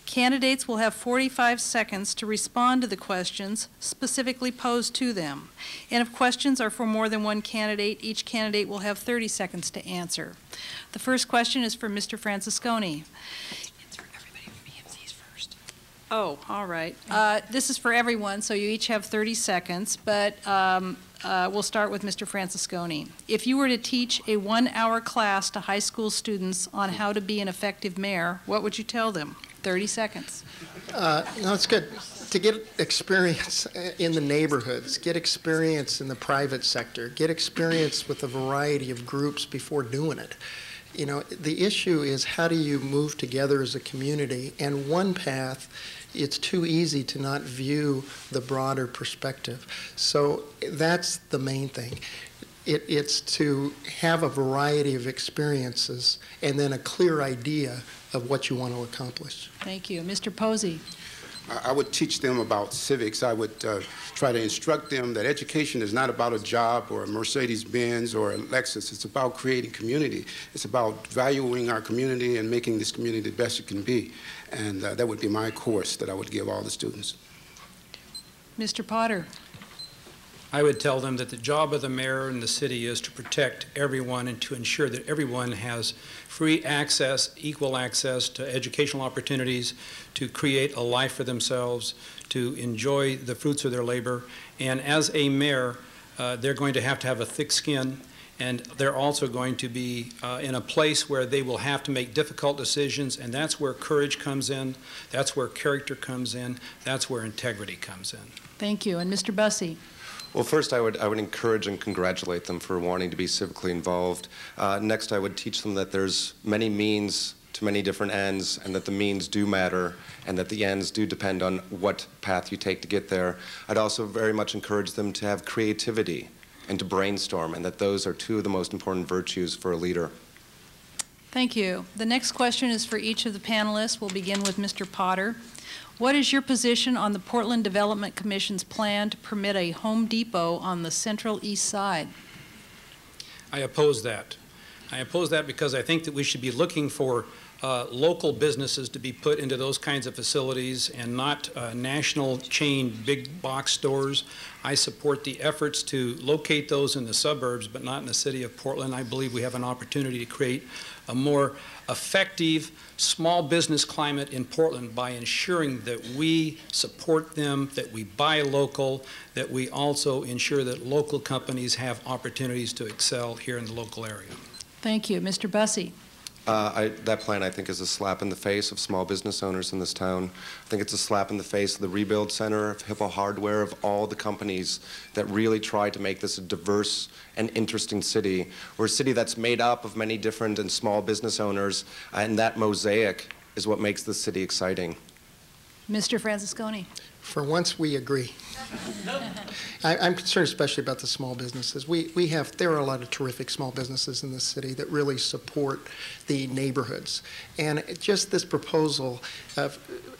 Candidates will have 45 seconds to respond to the questions specifically posed to them. And if questions are for more than one candidate, each candidate will have 30 seconds to answer. The first question is for Mr. Francesconi. Oh, all right. This is for everyone, so you each have 30 seconds, but we'll start with Mr. Francesconi. If you were to teach a 1-hour class to high school students on how to be an effective mayor, what would you tell them? 30 seconds. No, it's good. To get experience in the neighborhoods, get experience in the private sector, get experience with a variety of groups before doing it. You know, the issue is how do you move together as a community, and one path, it's too easy to not view the broader perspective. So that's the main thing. It's to have a variety of experiences and then a clear idea of what you want to accomplish. Thank you. Mr. Posey. I would teach them about civics. I would try to instruct them that education is not about a job or a Mercedes-Benz or a Lexus. It's about creating community. It's about valuing our community and making this community the best it can be. And that would be my course that I would give all the students. Mr. Potter. I would tell them that the job of the mayor and the city is to protect everyone and to ensure that everyone has free access, equal access to educational opportunities, to create a life for themselves, to enjoy the fruits of their labor. And as a mayor, they're going to have a thick skin, and they're also going to be in a place where they will have to make difficult decisions, and that's where courage comes in, that's where character comes in, that's where integrity comes in. Thank you. And Mr. Busse. Well, first, I would encourage and congratulate them for wanting to be civically involved. Next, I would teach them that there's many means to many different ends, and that the means do matter, and that the ends do depend on what path you take to get there. I'd also very much encourage them to have creativity and to brainstorm, and that those are two of the most important virtues for a leader. Thank you. The next question is for each of the panelists. We'll begin with Mr. Potter. What is your position on the Portland Development Commission's plan to permit a Home Depot on the Central East Side? I oppose that. I oppose that because I think that we should be looking for local businesses to be put into those kinds of facilities and not national chain big box stores. I support the efforts to locate those in the suburbs, but not in the city of Portland. I believe we have an opportunity to create a more effective small business climate in Portland by ensuring that we support them, that we buy local, that we also ensure that local companies have opportunities to excel here in the local area. Thank you. Mr. Busse. That plan, I think, is a slap in the face of small business owners in this town. I think it's a slap in the face of the Rebuild Center, of Hippo Hardware, of all the companies that really try to make this a diverse and interesting city. We're a city that's made up of many different and small business owners, and that mosaic is what makes this city exciting. Mr. Francesconi. For once, we agree. I'm concerned especially about the small businesses. There are a lot of terrific small businesses in this city that really support the neighborhoods. And just this proposal,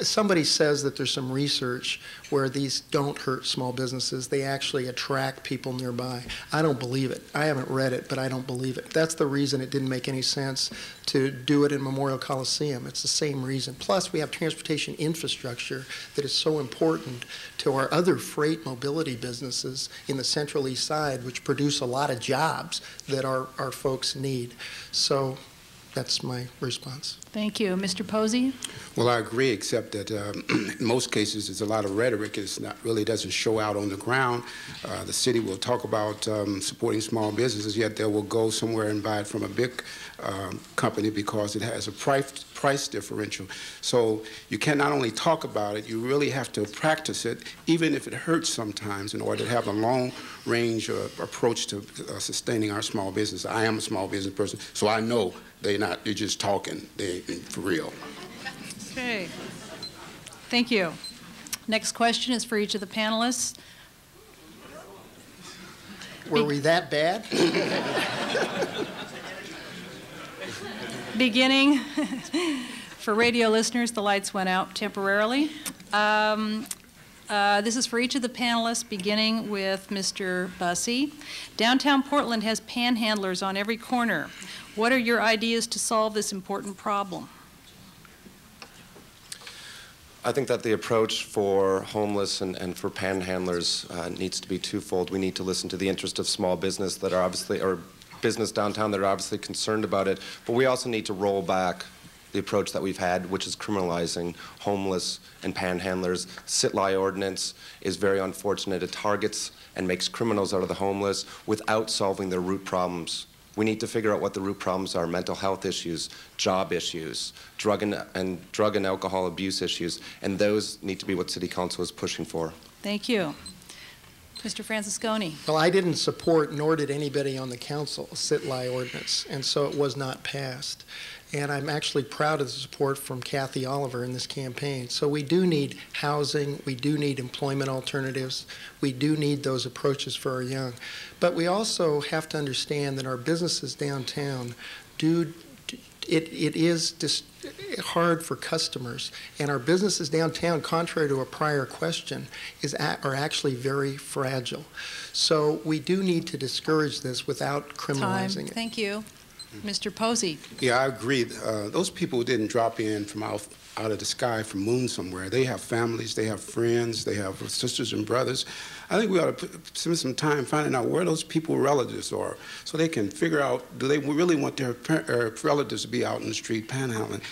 somebody says that there's some research where these don't hurt small businesses. They actually attract people nearby. I don't believe it. I haven't read it, but I don't believe it. That's the reason it didn't make any sense to do it in Memorial Coliseum. It's the same reason. Plus, we have transportation infrastructure that is so important to our other freight mobility businesses in the Central East Side, which produce a lot of jobs that our folks need. So that's my response. Thank you. Mr. Posey? Well, I agree, except that in most cases there's a lot of rhetoric. It's not really doesn't show out on the ground. The city will talk about supporting small businesses, yet they will go somewhere and buy it from a big company because it has a price differential. So you can not only talk about it, you really have to practice it, even if it hurts sometimes, in order to have a long-range approach to sustaining our small business. I am a small business person, so I know they're just talking. They're for real. Okay. Thank you. Next question is for each of the panelists. Were we that bad? Beginning, for radio listeners, the lights went out temporarily. This is for each of the panelists, beginning with Mr. Busse. Downtown Portland has panhandlers on every corner. What are your ideas to solve this important problem? I think that the approach for homeless and for panhandlers needs to be twofold. We need to listen to the interest of small business that are obviously, or business downtown that are obviously concerned about it, but we also need to roll back the approach that we've had, which is criminalizing homeless and panhandlers. Sit-lie ordinance is very unfortunate. It targets and makes criminals out of the homeless without solving their root problems. We need to figure out what the root problems are: mental health issues, job issues, drug and alcohol abuse issues, and those need to be what City Council is pushing for. Thank you. Mr. Francesconi. Well, I didn't support, nor did anybody on the council, a sit-lie ordinance, and so it was not passed. And I'm actually proud of the support from Kathy Oliver in this campaign. So we do need housing, we do need employment alternatives, we do need those approaches for our young. But we also have to understand that our businesses downtown do it is just hard for customers. And our businesses downtown, contrary to a prior question, are actually very fragile. So we do need to discourage this without criminalizing it. Thank you. Mr. Posey. Yeah, I agree. Those people didn't drop in from out of the sky from moon somewhere. They have families, they have friends, they have sisters and brothers. I think we ought to spend some time finding out where those people's relatives are so they can figure out, do they really want their relatives to be out in the street panhandling?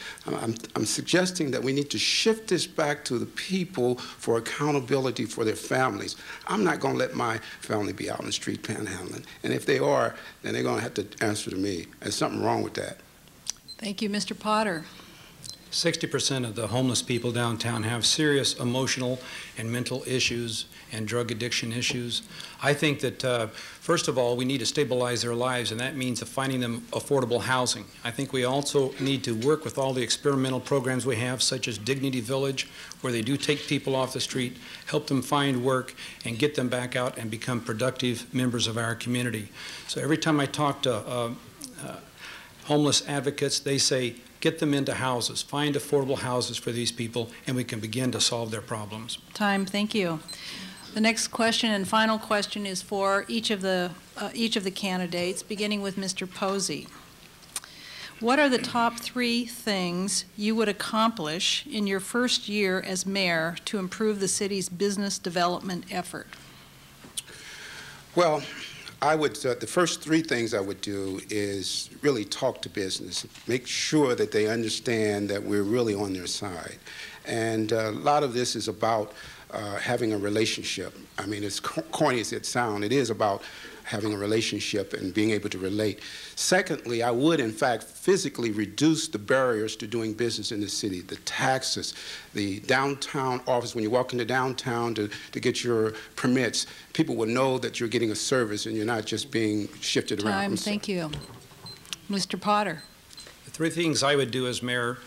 I'm suggesting that we need to shift this back to the people for accountability for their families. I'm not going to let my family be out in the street panhandling. And if they are, then they're going to have to answer to me. There's something wrong with that. Thank you, Mr. Potter. 60% of the homeless people downtown have serious emotional and mental issues and drug addiction issues. I think that, first of all, we need to stabilize their lives, and that means finding them affordable housing. I think we also need to work with all the experimental programs we have, such as Dignity Village, where they do take people off the street, help them find work, and get them back out and become productive members of our community. So every time I talk to homeless advocates, they say, get them into houses, find affordable houses for these people, and we can begin to solve their problems. Time, thank you. The next question and final question is for each of the candidates, beginning with Mr. Posey. What are the top 3 things you would accomplish in your first year as mayor to improve the city's business development effort? Well, I would, the first 3 things I would do is really talk to business, make sure that they understand that we're really on their side. And a lot of this is about having a relationship. I mean, as corny as it sounds, it is about having a relationship and being able to relate. Secondly, I would, in fact, physically reduce the barriers to doing business in the city, the taxes, the downtown office. When you walk into downtown to get your permits, people will know that you're getting a service and you're not just being shifted around. Time, thank you. Mr. Potter. The 3 things I would do as mayor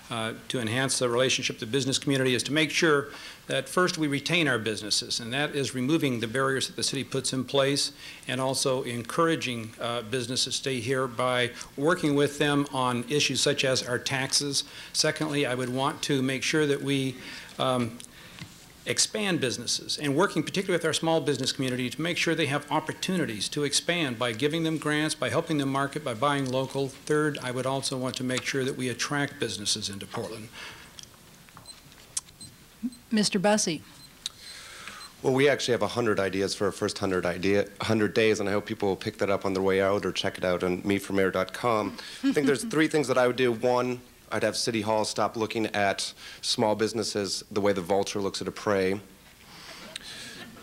to enhance the relationship with the business community is to make sure that first we retain our businesses, and that is removing the barriers that the city puts in place and also encouraging businesses to stay here by working with them on issues such as our taxes. Secondly, I would want to make sure that we expand businesses and working particularly with our small business community to make sure they have opportunities to expand by giving them grants, by helping them market, by buying local. Third, I would also want to make sure that we attract businesses into Portland. Mr. Busse. Well, we actually have 100 ideas for our first 100 days, and I hope people will pick that up on their way out or check it out on meformayor.com. I think there's 3 things that I would do. One, I'd have City Hall stop looking at small businesses the way the vulture looks at a prey.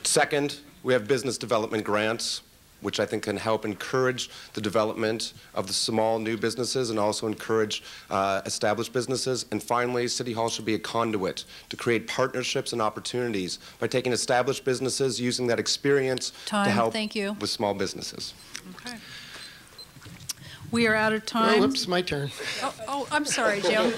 Second, we have business development grants, which I think can help encourage the development of the small new businesses and also encourage established businesses. And finally, City Hall should be a conduit to create partnerships and opportunities by taking established businesses, using that experience to help with small businesses. Okay. We are out of time. Oh, whoops, my turn. Oh, I'm sorry, Jim.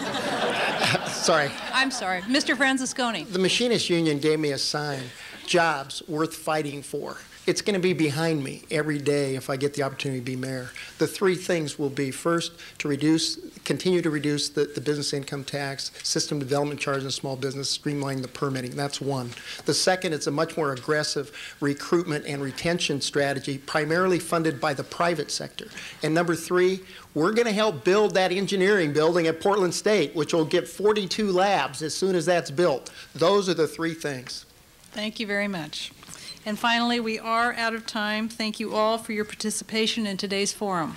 Sorry. I'm sorry. Mr. Francesconi. The Machinists Union gave me a sign, jobs worth fighting for. It's going to be behind me every day if I get the opportunity to be mayor. The 3 things will be, first, to continue to reduce the business income tax, system development charge in small business, streamline the permitting. That's one. The second, it's a much more aggressive recruitment and retention strategy, primarily funded by the private sector. And number 3, we're going to help build that engineering building at Portland State, which will get 42 labs as soon as that's built. Those are the 3 things. Thank you very much. And finally, we are out of time. Thank you all for your participation in today's forum.